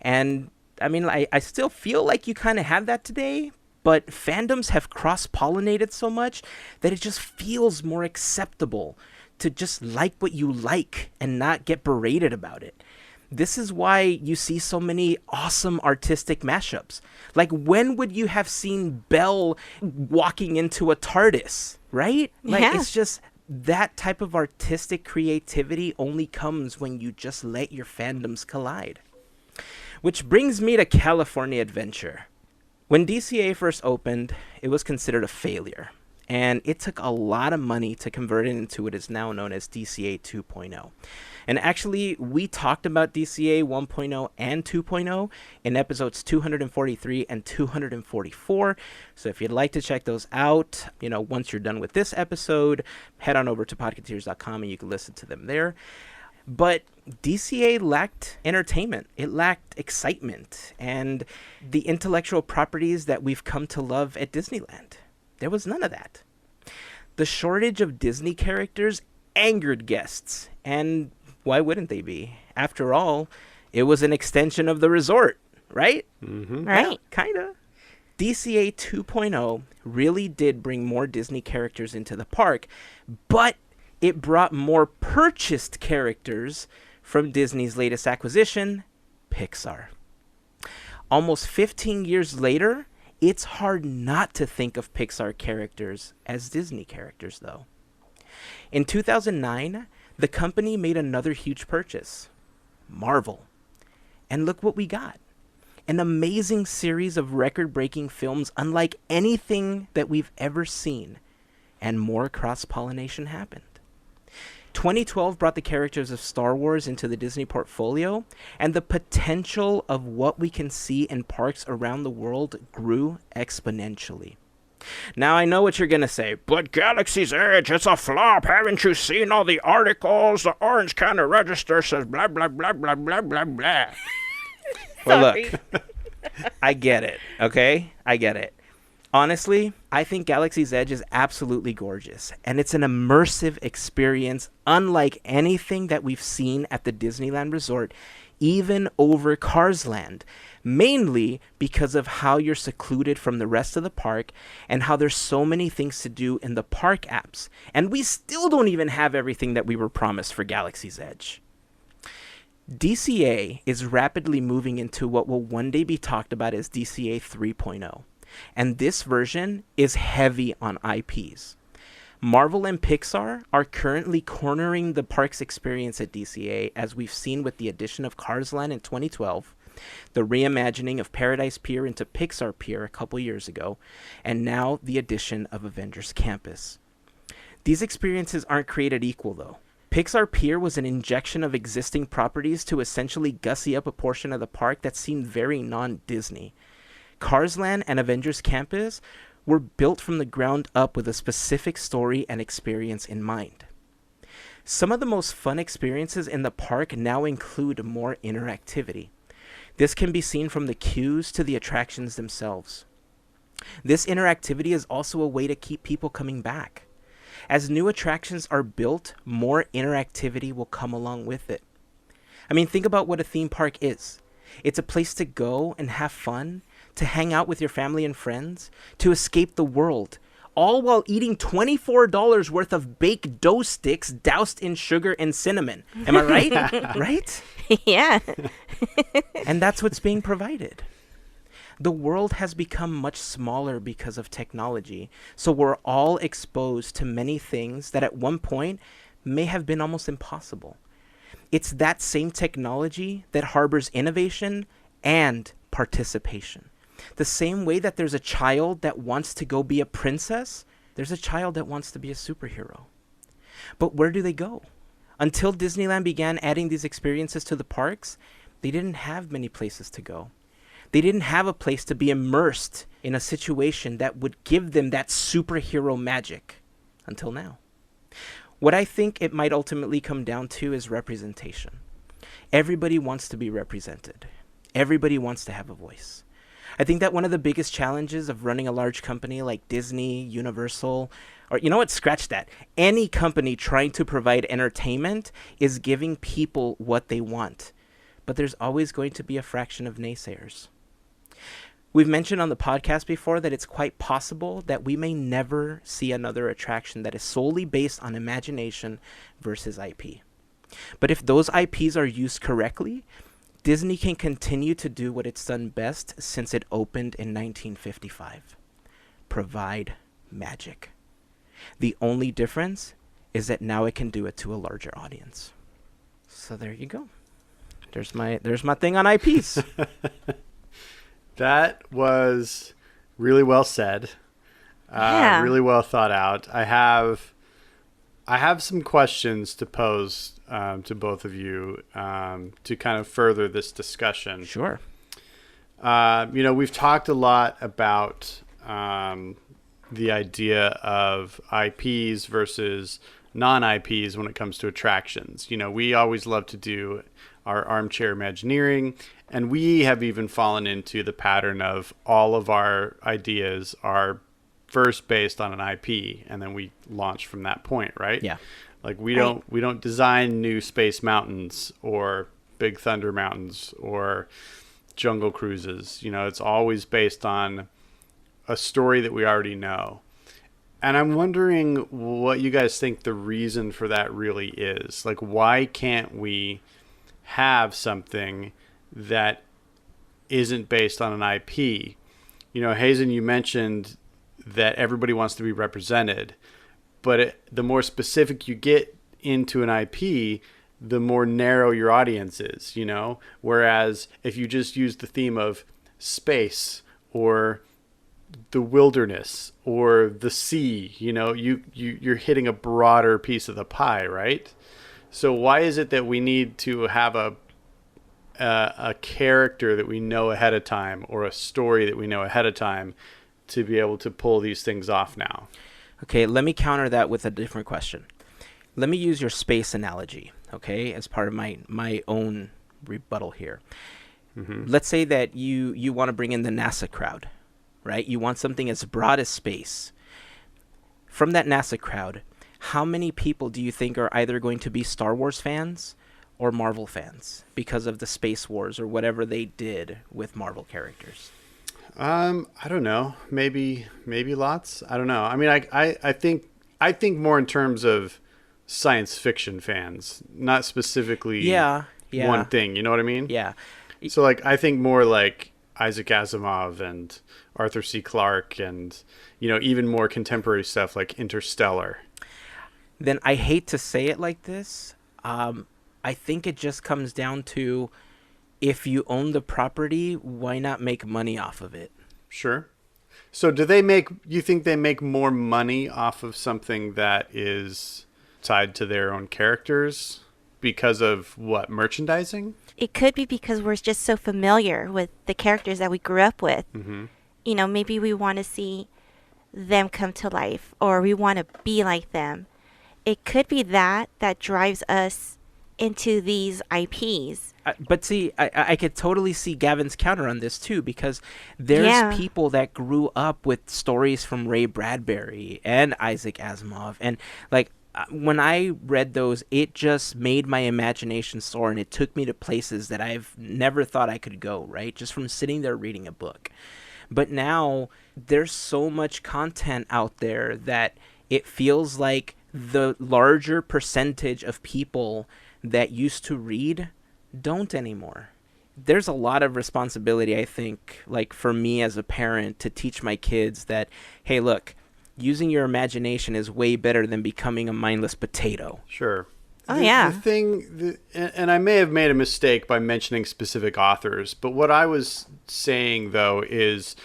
And I mean, I still feel like you kind of have that today, but fandoms have cross-pollinated so much that it just feels more acceptable to just like what you like and not get berated about it. This is why you see so many awesome artistic mashups. Like, when would you have seen Belle walking into a TARDIS, right? Like, it's just that type of artistic creativity only comes when you just let your fandoms collide. Which brings me to California Adventure. When DCA first opened, it was considered a failure, and it took a lot of money to convert it into what is now known as DCA 2.0. And actually, we talked about DCA 1.0 and 2.0 in episodes 243 and 244. So if you'd like to check those out, once you're done with this episode, head on over to podketeers.com and you can listen to them there. But DCA lacked entertainment. It lacked excitement and the intellectual properties that we've come to love at Disneyland. There was none of that. The shortage of Disney characters angered guests, and why wouldn't they be? After all, it was an extension of the resort, right?
Mm-hmm.
Right.
Yeah, kinda. DCA 2.0 really did bring more Disney characters into the park, but it brought more purchased characters from Disney's latest acquisition, Pixar. Almost 15 years later, it's hard not to think of Pixar characters as Disney characters, though. In 2009, the company made another huge purchase, Marvel. And look what we got. An amazing series of record-breaking films unlike anything that we've ever seen. And more cross-pollination happened. 2012 brought the characters of Star Wars into the Disney portfolio, and the potential of what we can see in parks around the world grew exponentially. Now, I know what you're going to say, but Galaxy's Edge, it's a flop. Haven't you seen all the articles? The Orange County Register says blah, blah, blah, blah, blah, blah, blah. Well, look, I get it, okay? I get it. Honestly, I think Galaxy's Edge is absolutely gorgeous, and it's an immersive experience unlike anything that we've seen at the Disneyland Resort, even over Cars Land, mainly because of how you're secluded from the rest of the park and how there's so many things to do in the park apps, and we still don't even have everything that we were promised for Galaxy's Edge. DCA is rapidly moving into what will one day be talked about as DCA 3.0. And this version is heavy on IPs. Marvel and Pixar are currently cornering the park's experience at DCA, as we've seen with the addition of Cars Land in 2012, the reimagining of Paradise Pier into Pixar Pier a couple years ago, and now the addition of Avengers Campus. These experiences aren't created equal, though. Pixar Pier was an injection of existing properties to essentially gussy up a portion of the park that seemed very non-Disney. Cars Land and Avengers Campus were built from the ground up with a specific story and experience in mind. Some of the most fun experiences in the park now include more interactivity. This can be seen from the queues to the attractions themselves. This interactivity is also a way to keep people coming back. As new attractions are built, more interactivity will come along with it. I mean, think about what a theme park is. It's a place to go and have fun, to hang out with your family and friends, to escape the world, all while eating $24 worth of baked dough sticks doused in sugar and cinnamon. Am I right? Right?
Yeah.
And that's what's being provided. The world has become much smaller because of technology, so we're all exposed to many things that at one point may have been almost impossible. It's that same technology that harbors innovation and participation. The same way that there's a child that wants to go be a princess, there's a child that wants to be a superhero. But where do they go? Until Disneyland began adding these experiences to the parks, they didn't have many places to go. They didn't have a place to be immersed in a situation that would give them that superhero magic until now. What I think it might ultimately come down to is representation. Everybody wants to be represented. Everybody wants to have a voice. I think that one of the biggest challenges of running a large company like Disney, Universal, or you know what, scratch that. Any company trying to provide entertainment is giving people what they want. But there's always going to be a fraction of naysayers. We've mentioned on the podcast before that it's quite possible that we may never see another attraction that is solely based on imagination versus IP. But if those IPs are used correctly, Disney can continue to do what it's done best since it opened in 1955. Provide magic. The only difference is that now it can do it to a larger audience. So there you go. There's my thing on IPs.
That was Really well said.
Yeah.
Really well thought out. I have some questions to pose to both of you to kind of further this discussion.
Sure.
We've talked a lot about the idea of IPs versus non-IPs when it comes to attractions. We always love to do our armchair Imagineering, and we have even fallen into the pattern of all of our ideas are first based on an IP, and then we launch from that point, right?
Yeah.
Like we don't design new space mountains or big thunder mountains or jungle cruises. It's always based on a story that we already know. And I'm wondering what you guys think the reason for that really is. Like, why can't we have something that isn't based on an IP? Heyzen, you mentioned that everybody wants to be represented, but the more specific you get into an IP, the more narrow your audience is, whereas if you just use the theme of space or the wilderness or the sea, you're hitting a broader piece of the pie, right? So why is it that we need to have a character that we know ahead of time or a story that we know ahead of time to be able to pull these things off now?
Okay, let me counter that with a different question. Let me use your space analogy, okay, as part of my own rebuttal here. Mm-hmm. Let's say that you want to bring in the NASA crowd, right? You want something as broad as space. From that NASA crowd, how many people do you think are either going to be Star Wars fans or Marvel fans because of the Space Wars or whatever they did with Marvel characters?
I don't know. Maybe lots. I don't know. I mean, I think more in terms of science fiction fans, not specifically one thing. You know what I mean?
Yeah.
So like, I think more like Isaac Asimov and Arthur C. Clarke and, even more contemporary stuff like Interstellar.
Then I hate to say it like this. I think it just comes down to, if you own the property, why not make money off of it?
Sure. So you think they make more money off of something that is tied to their own characters because of what, merchandising?
It could be because we're just so familiar with the characters that we grew up with.
Mm-hmm.
Maybe we want to see them come to life, or we want to be like them. It could be that drives us into these IPs.
But see, I could totally see Gavin's counter on this too, because there's people that grew up with stories from Ray Bradbury and Isaac Asimov, and like when I read those, it just made my imagination soar, and it took me to places that I've never thought I could go, right? Just from sitting there reading a book. But now there's so much content out there that it feels like the larger percentage of people that used to read don't anymore. There's a lot of responsibility, I think, like for me as a parent, to teach my kids that, hey, look, using your imagination is way better than becoming a mindless potato.
Sure.
Yeah.
The thing, and I may have made a mistake by mentioning specific authors, but what I was saying, though, is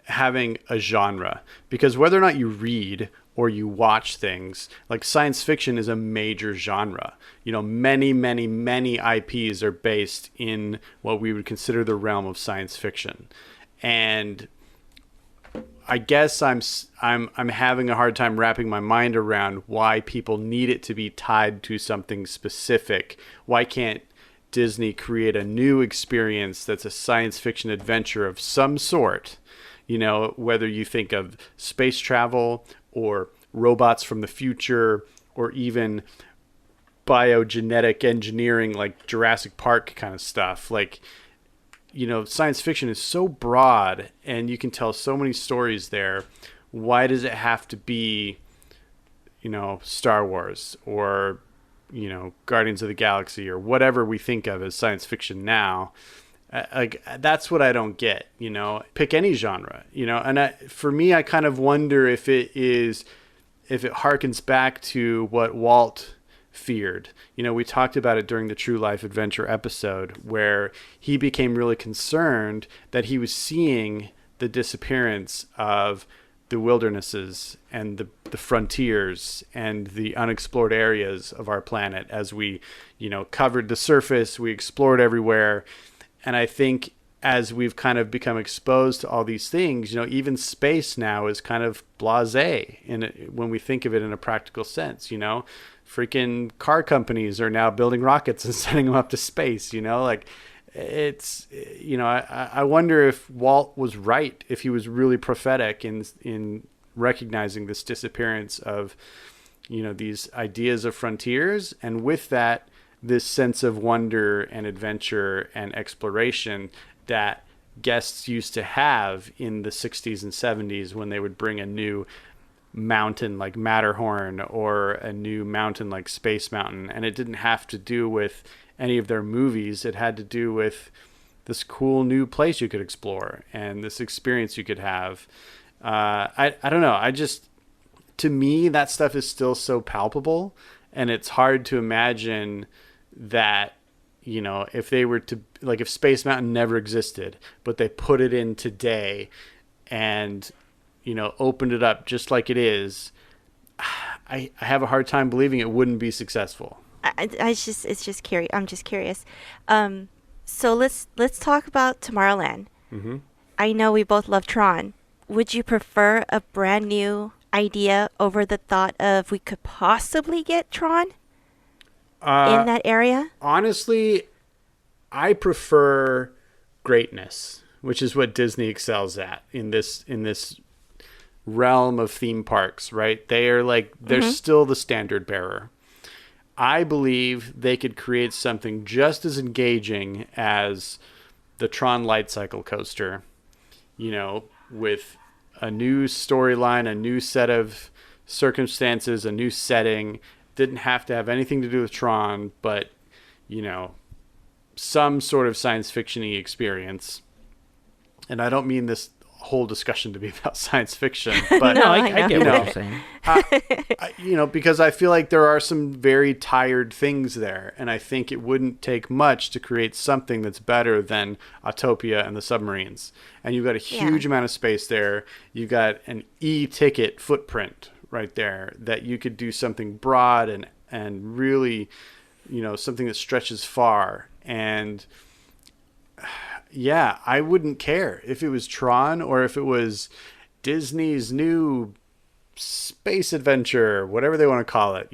having a genre. Because whether or not you read or you watch things, like science fiction is a major genre. Many, many, many IPs are based in what we would consider the realm of science fiction. And I guess I'm having a hard time wrapping my mind around why people need it to be tied to something specific. Why can't Disney create a new experience that's a science fiction adventure of some sort? Whether you think of space travel or robots from the future or even biogenetic engineering, like Jurassic Park kind of stuff. Like, science fiction is so broad and you can tell so many stories there. Why does it have to be, Star Wars or, Guardians of the Galaxy or whatever we think of as science fiction now? Like, that's what I don't get, pick any genre, and for me, I kind of wonder if it harkens back to what Walt feared. We talked about it during the True Life Adventure episode, where he became really concerned that he was seeing the disappearance of the wildernesses and the frontiers and the unexplored areas of our planet as we, covered the surface, we explored everywhere. And I think as we've kind of become exposed to all these things, even space now is kind of blasé when we think of it in a practical sense. Freaking car companies are now building rockets and sending them up to space. It's, I wonder if Walt was right, if he was really prophetic in recognizing this disappearance of, these ideas of frontiers, and with that, this sense of wonder and adventure and exploration that guests used to have in the 60s and 70s when they would bring a new mountain like Matterhorn or a new mountain like Space Mountain. And it didn't have to do with any of their movies. It had to do with this cool new place you could explore and this experience you could have. I don't know. To me, that stuff is still so palpable, and it's hard to imagine that, if they were to, like, if Space Mountain never existed, but they put it in today and, opened it up just like it is, I have a hard time believing it wouldn't be successful.
It's just curious. I'm just curious. So let's talk about Tomorrowland.
Mm-hmm.
I know we both love Tron. Would you prefer a brand new idea over the thought of we could possibly get Tron in that area?
Honestly, I prefer greatness, which is what Disney excels at in this realm of theme parks, right? They're still the standard bearer. I believe they could create something just as engaging as the Tron Light Cycle coaster, with a new storyline, a new set of circumstances, a new setting. Didn't have to have anything to do with Tron, but, some sort of science fiction-y experience. And I don't mean this whole discussion to be about science fiction, but
no, I get what you're saying.
Because I feel like there are some very tired things there, and I think it wouldn't take much to create something that's better than Autopia and the submarines. And you've got a huge amount of space there. You've got an e-ticket footprint right there that you could do something broad and really, something that stretches far. And yeah, I wouldn't care if it was Tron or if it was Disney's new space adventure, whatever they want to call it.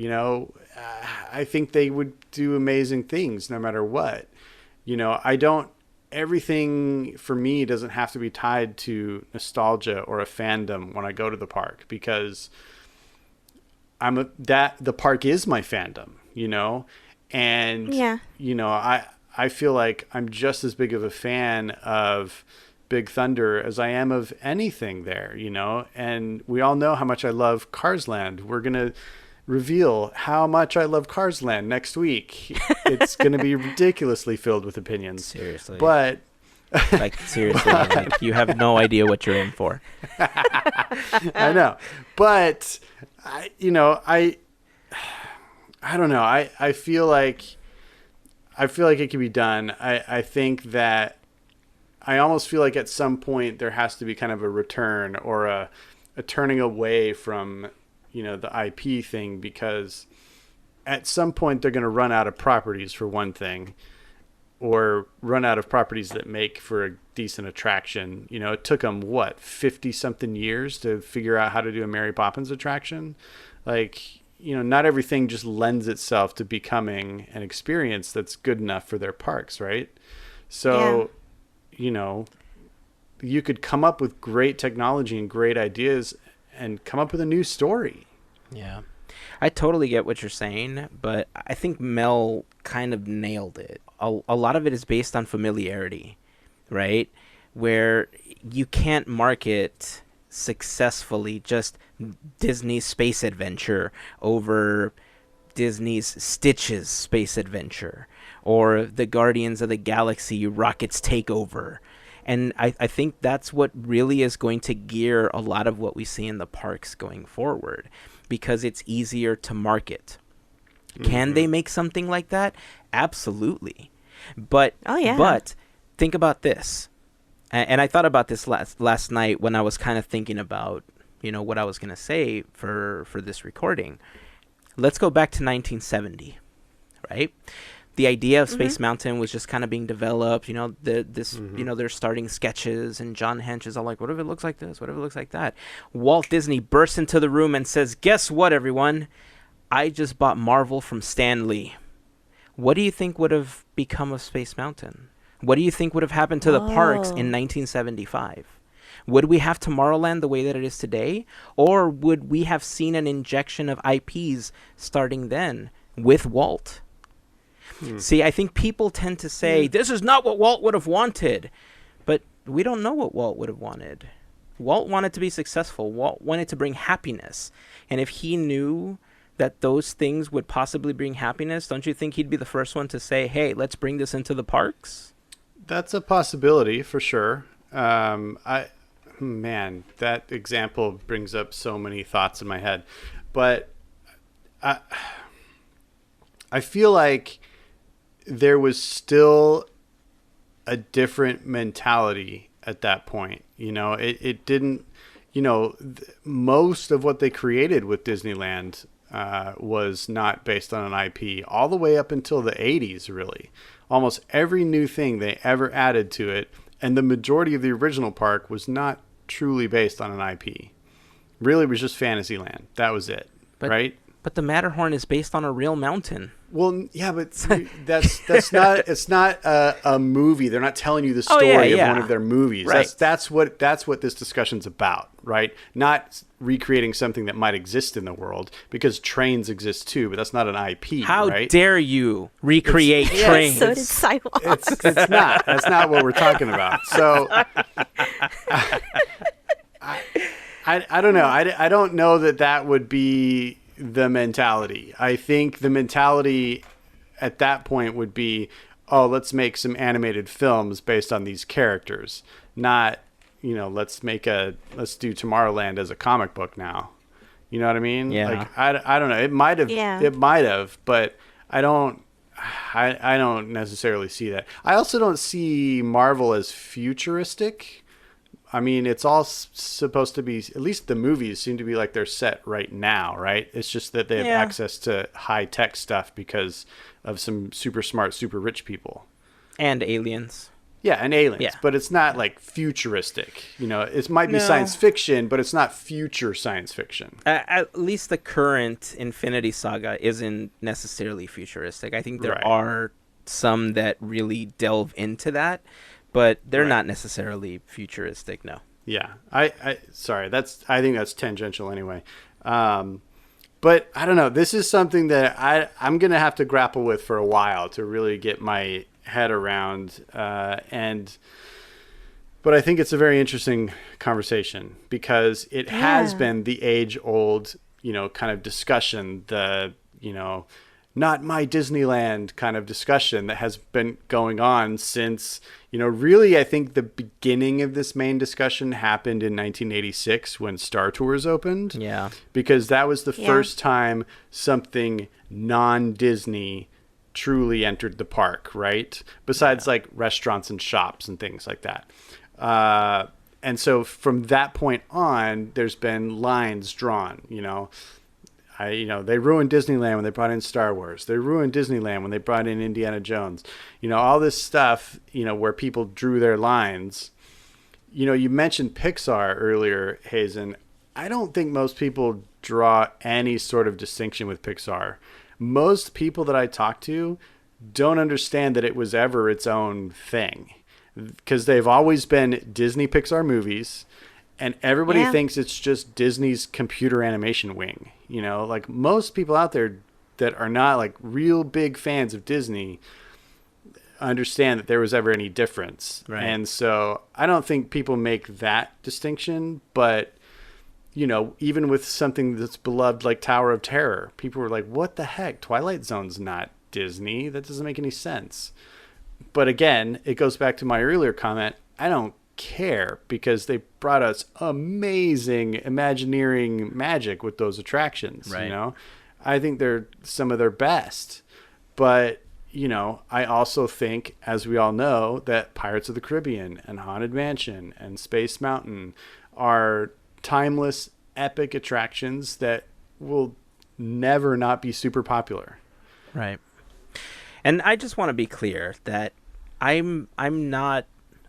I think they would do amazing things no matter what. Everything for me doesn't have to be tied to nostalgia or a fandom when I go to the park, because the park is my fandom, and I feel like I'm just as big of a fan of Big Thunder as I am of anything there, and we all know how much I love Cars Land. We're going to reveal how much I love Cars Land next week. It's going to be ridiculously filled with opinions.
Seriously.
But
seriously, you have no idea what you're in for.
I know. But I don't know. I feel like it can be done. I think that I almost feel like at some point there has to be kind of a return or a turning away from, the IP thing, because at some point they're going to run out of properties, for one thing, or run out of properties that make for a decent attraction. It took them, 50 something years to figure out how to do a Mary Poppins attraction. Not everything just lends itself to becoming an experience that's good enough for their parks, right? So, you could come up with great technology and great ideas and come up with a new story.
Yeah. I totally get what you're saying, but I think Mel kind of nailed it. A lot of it is based on familiarity, right? Where you can't market successfully just Disney's Space Adventure over Disney's Stitch's Space Adventure or the Guardians of the Galaxy Rockets Takeover. And I think that's what really is going to gear a lot of what we see in the parks going forward, because it's easier to market. Mm-hmm. Can they make something like that? Absolutely. But think about this. And I thought about this last night when I was kind of thinking about, what I was going to say for this recording. Let's go back to 1970, right? The idea of Space Mountain was just kind of being developed. They're starting sketches, and John Hench is all like, what if it looks like this? What if it looks like that? Walt Disney bursts into the room and says, guess what, everyone? I just bought Marvel from Stan Lee. What do you think would have become of Space Mountain? What do you think would have happened to the parks in 1975? Would we have Tomorrowland the way that it is today? Or would we have seen an injection of IPs starting then with Walt? See, I think people tend to say, this is not what Walt would have wanted. But we don't know what Walt would have wanted. Walt wanted to be successful. Walt wanted to bring happiness. And if he knew that those things would possibly bring happiness, don't you think he'd be the first one to say, hey, let's bring this into the parks?
That's a possibility for sure. That example brings up so many thoughts in my head. But I feel like there was still a different mentality at that point. It didn't, most of what they created with Disneyland was not based on an IP all the way up until the 80s, really. Almost every new thing they ever added to it, and the majority of the original park was not truly based on an IP. Really, it was just Fantasyland. That was it, right?
But the Matterhorn is based on a real mountain.
Well, yeah, but that's not. It's not a movie. They're not telling you the story of one of their movies.
Right.
That's what this discussion's about, right? Not recreating something that might exist in the world, because trains exist too, but that's not an IP.
How
right?
dare you recreate trains?
So did sidewalks.
It's not. That's not what we're talking about. So I don't know. I don't know that would be the mentality. I think the mentality at that point would be, oh, let's make some animated films based on these characters, not, let's do Tomorrowland as a comic book now. You know what I mean?
Yeah.
Like, I don't know. It might have, but I don't necessarily see that. I also don't see Marvel as futuristic. I mean, it's all supposed to be, at least the movies seem to be like they're set right now, right? It's just that they have access to high-tech stuff because of some super smart, super rich people.
And aliens.
Yeah, and aliens.
Yeah.
But it's not like futuristic. It might be science fiction, but it's not future science fiction.
At least the current Infinity Saga isn't necessarily futuristic. I think there are some that really delve into that, but they're not necessarily futuristic, no.
Yeah. I think that's tangential anyway. But I don't know. This is something that I'm going to have to grapple with for a while to really get my head around. But I think it's a very interesting conversation because it has been the age-old, kind of discussion, not my Disneyland kind of discussion that has been going on since, really, I think the beginning of this main discussion happened in 1986 when Star Tours opened.
Yeah.
Because that was the first time something non-Disney truly entered the park, right? Besides like restaurants and shops and things like that. And so from that point on, there's been lines drawn, they ruined Disneyland when they brought in Star Wars. They ruined Disneyland when they brought in Indiana Jones. All this stuff, where people drew their lines. You mentioned Pixar earlier, Heyzen. I don't think most people draw any sort of distinction with Pixar. Most people that I talk to don't understand that it was ever its own thing, because they've always been Disney Pixar movies. And everybody thinks it's just Disney's computer animation wing. Like most people out there that are not like real big fans of Disney understand that there was ever any difference.
Right.
And so I don't think people make that distinction. But, even with something that's beloved like Tower of Terror, people were like, what the heck? Twilight Zone's not Disney. That doesn't make any sense. But again, it goes back to my earlier comment. I don't care because they brought us amazing Imagineering magic with those attractions.
Right.
I think they're some of their best, but I also think, as we all know, that Pirates of the Caribbean and Haunted Mansion and Space Mountain are timeless, epic attractions that will never not be super popular.
Right. And I just want to be clear that I'm not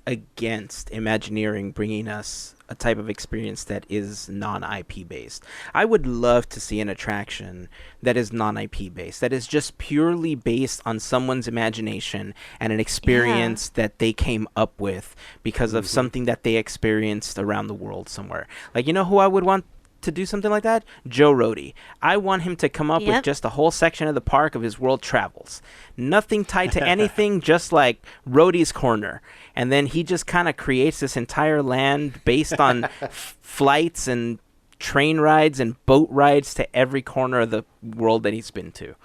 against Imagineering bringing us a type of experience that is non-IP based. I would love to see an attraction that is non-IP based, that is just purely based on someone's imagination and an experience that they came up with because of something that they experienced around the world somewhere. Like, you know who I would want to do something like that? Joe Rohde. I want him to come up with just a whole section of the park of his world travels. Nothing tied to anything, just like Rohde's Corner. And then he just kind of creates this entire land based on flights and train rides and boat rides to every corner of the world that he's been to.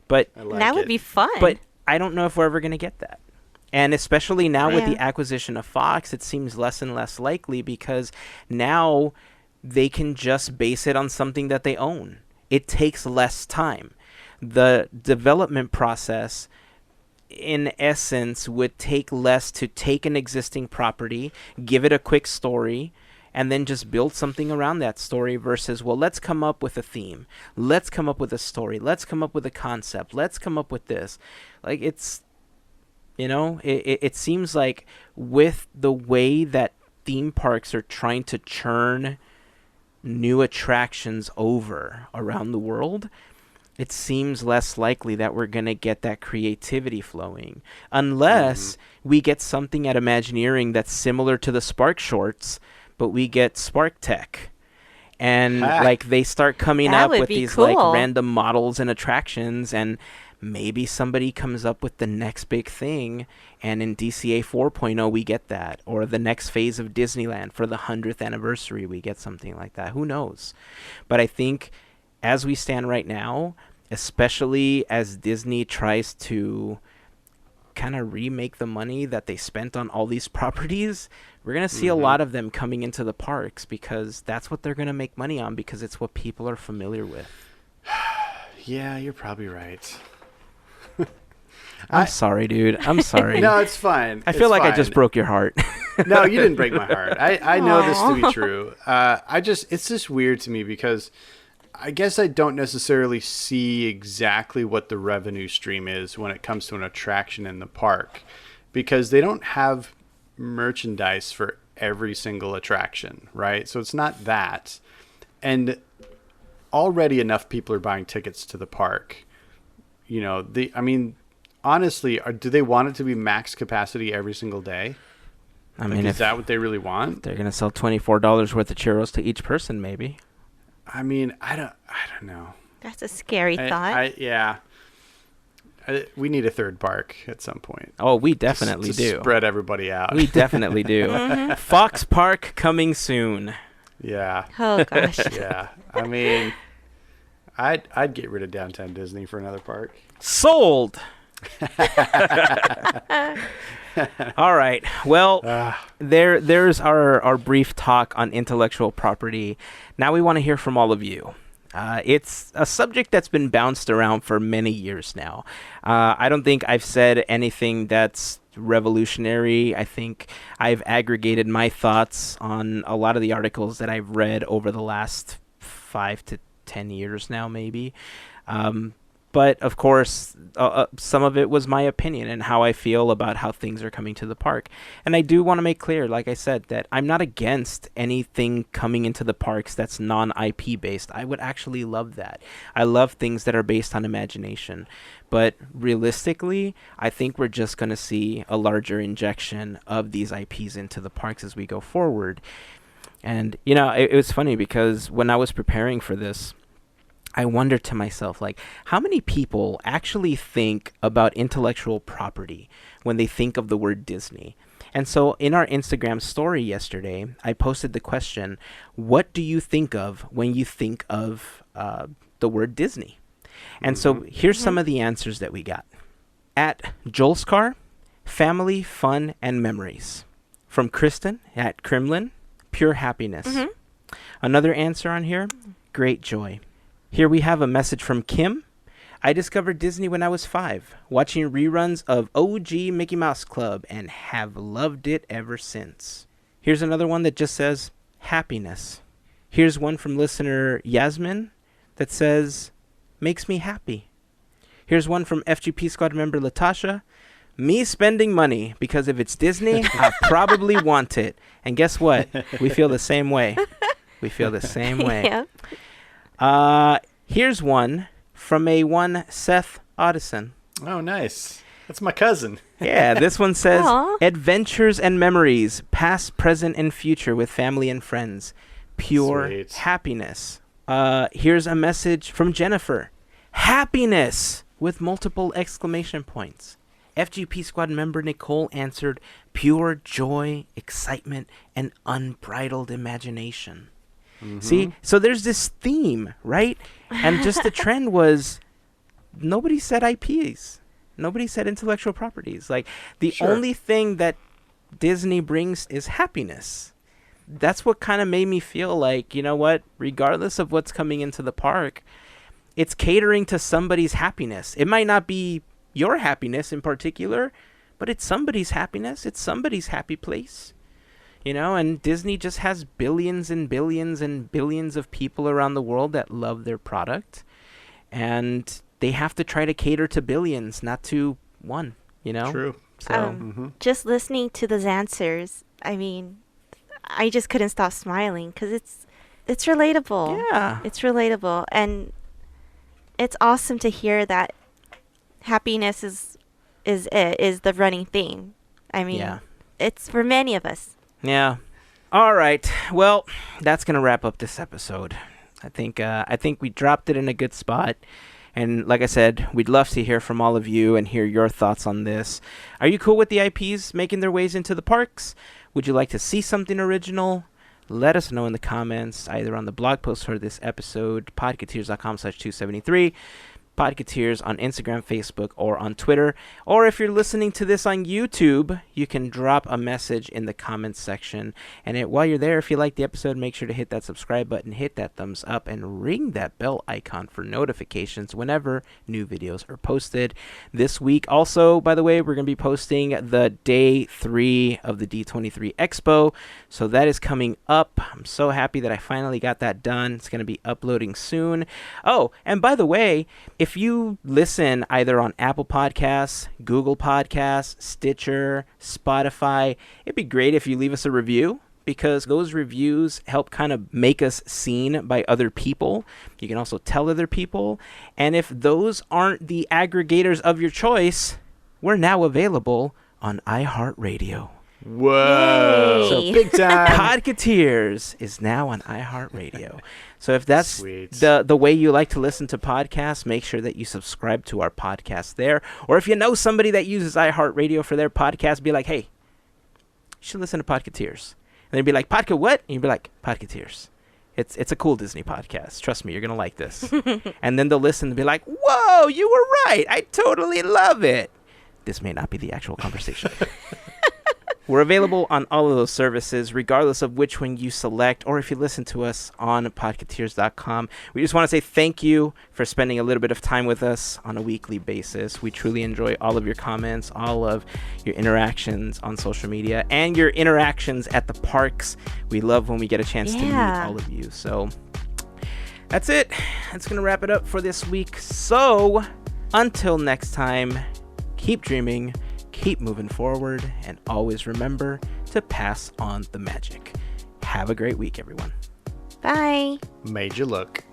But
that would be fun.
But I don't know if we're ever going to get that. And especially now with the acquisition of Fox, it seems less and less likely because now they can just base it on something that they own. It takes less time. The development process, in essence, would take less to take an existing property, give it a quick story, and then just build something around that story versus, well, let's come up with a theme. Let's come up with a story. Let's come up with a concept. Let's come up with this. Like, it's, it seems like with the way that theme parks are trying to churn new attractions over around the world, it seems less likely that we're going to get that creativity flowing unless we get something at Imagineering that's similar to the Spark Shorts, but we get Spark Tech. And like they start coming up with these like random models and attractions, and maybe somebody comes up with the next big thing, and in DCA 4.0 we get that, or the next phase of Disneyland for the 100th anniversary we get something like that. Who knows? But I think as we stand right now, especially as Disney tries to kind of remake the money that they spent on all these properties, we're going to see a lot of them coming into the parks because that's what they're going to make money on, because it's what people are familiar with.
Yeah, you're probably right.
I'm sorry, dude. I'm sorry.
No, it's fine.
I feel like I just broke your heart.
No, you didn't break my heart. I know this to be true. It's just weird to me because I guess I don't necessarily see exactly what the revenue stream is when it comes to an attraction in the park, because they don't have merchandise for every single attraction, right? So it's not that. And already enough people are buying tickets to the park. Honestly, do they want it to be max capacity every single day? I mean, is that what they really want?
They're going to sell $24 worth of churros to each person, maybe.
I mean, I don't know.
That's a scary thought.
We need a third park at some point.
Oh, we definitely do.
Spread everybody out.
We definitely do. Fox Park coming soon.
Yeah.
Oh gosh.
Yeah. I mean, I'd get rid of Downtown Disney for another park.
Sold. All right. Well, there's our brief talk on intellectual property. Now we want to hear from all of you. It's a subject that's been bounced around for many years now. I don't think I've said anything that's revolutionary. I think I've aggregated my thoughts on a lot of the articles that I've read over the last 5 to 10 years now, maybe. But, of course, some of it was my opinion and how I feel about how things are coming to the park. And I do want to make clear, like I said, that I'm not against anything coming into the parks that's non-IP based. I would actually love that. I love things that are based on imagination. But realistically, I think we're just going to see a larger injection of these IPs into the parks as we go forward. And, it was funny because when I was preparing for this, I wondered to myself, how many people actually think about intellectual property when they think of the word Disney? And so in our Instagram story yesterday, I posted the question, what do you think of when you think of the word Disney? And so here's some of the answers that we got. At Jolscar, family, fun, and memories. From Kristen at Kremlin, pure happiness. Another answer on here, great joy. Here we have a message from Kim. I discovered Disney when I was 5, watching reruns of OG Mickey Mouse Club, and have loved it ever since. Here's another one that just says happiness. Here's one from listener Yasmin that says, makes me happy. Here's one from FGP Squad member Latasha. Me spending money, because if it's Disney, I probably want it. And guess what? We feel the same way. We feel the same way.
Yeah.
Here's one from a one Seth Addison.
Oh, nice. That's my cousin.
Yeah, this one says,
Aw.
adventures and memories, past, present, and future with family and friends. Pure
Sweet.
happiness. Here's a message from Jennifer. Happiness! With multiple exclamation points. FGP Squad member Nicole answered, pure joy, excitement, and unbridled imagination.
Mm-hmm.
See? So there's this theme, right? And just the trend was nobody said IPs. Nobody said intellectual properties. Like, the
Sure.
only thing that Disney brings is happiness. That's what kind of made me feel like, you know what? Regardless of what's coming into the park, it's catering to somebody's happiness. It might not be your happiness in particular, but it's somebody's happiness. It's somebody's happy place. You know, and Disney just has billions and billions and billions of people around the world that love their product. And they have to try to cater to billions, not to one, you know?
True.
So,
Just listening to those answers, I mean, I just couldn't stop smiling because it's relatable.
yeah.
It's relatable, and it's awesome to hear that happiness is the running theme. I mean,
Yeah.
it's for many of us.
Yeah. All right. Well, that's going to wrap up this episode. I think we dropped it in a good spot. And like I said, we'd love to hear from all of you and hear your thoughts on this. Are you cool with the IPs making their ways into the parks? Would you like to see something original? Let us know in the comments, either on the blog post for this episode, podketeers.com/273, Podketeers on Instagram, Facebook, or on Twitter. Or if you're listening to this on YouTube, you can drop a message in the comments section. And while you're there, if you like the episode, make sure to hit that subscribe button, hit that thumbs up, and ring that bell icon for notifications whenever new videos are posted. This week also, by the way, we're going to be posting the day 3 of the D23 Expo. So that is coming up. I'm so happy that I finally got that done. It's going to be uploading soon. Oh, and by the way, if you listen either on Apple Podcasts, Google Podcasts, Stitcher, Spotify, it'd be great if you leave us a review, because those reviews help kind of make us seen by other people. You can also tell other people. And if those aren't the aggregators of your choice, we're now available on iHeartRadio.
Whoa.
Yay.
So big time.
Podketeers is now on iHeartRadio. So if that's
Sweet.
the way you like to listen to podcasts, make sure that you subscribe to our podcast there. Or if you know somebody that uses iHeartRadio for their podcast, be like, hey, you should listen to Podketeers. And they'd be like, Podca what? And you'd be like, Podketeers. It's a cool Disney podcast. Trust me, you're going to like this. And then they'll listen and be like, whoa, you were right. I totally love it. This may not be the actual conversation. We're available on all of those services, regardless of which one you select, or if you listen to us on podketeers.com. We just want to say thank you for spending a little bit of time with us on a weekly basis. We truly enjoy all of your comments, all of your interactions on social media, and your interactions at the parks. We love when we get a chance to meet all of you. So that's it. That's going to wrap it up for this week. So until next time, keep dreaming, keep moving forward, and always remember to pass on the magic. Have a great week, everyone.
Bye.
Made you look.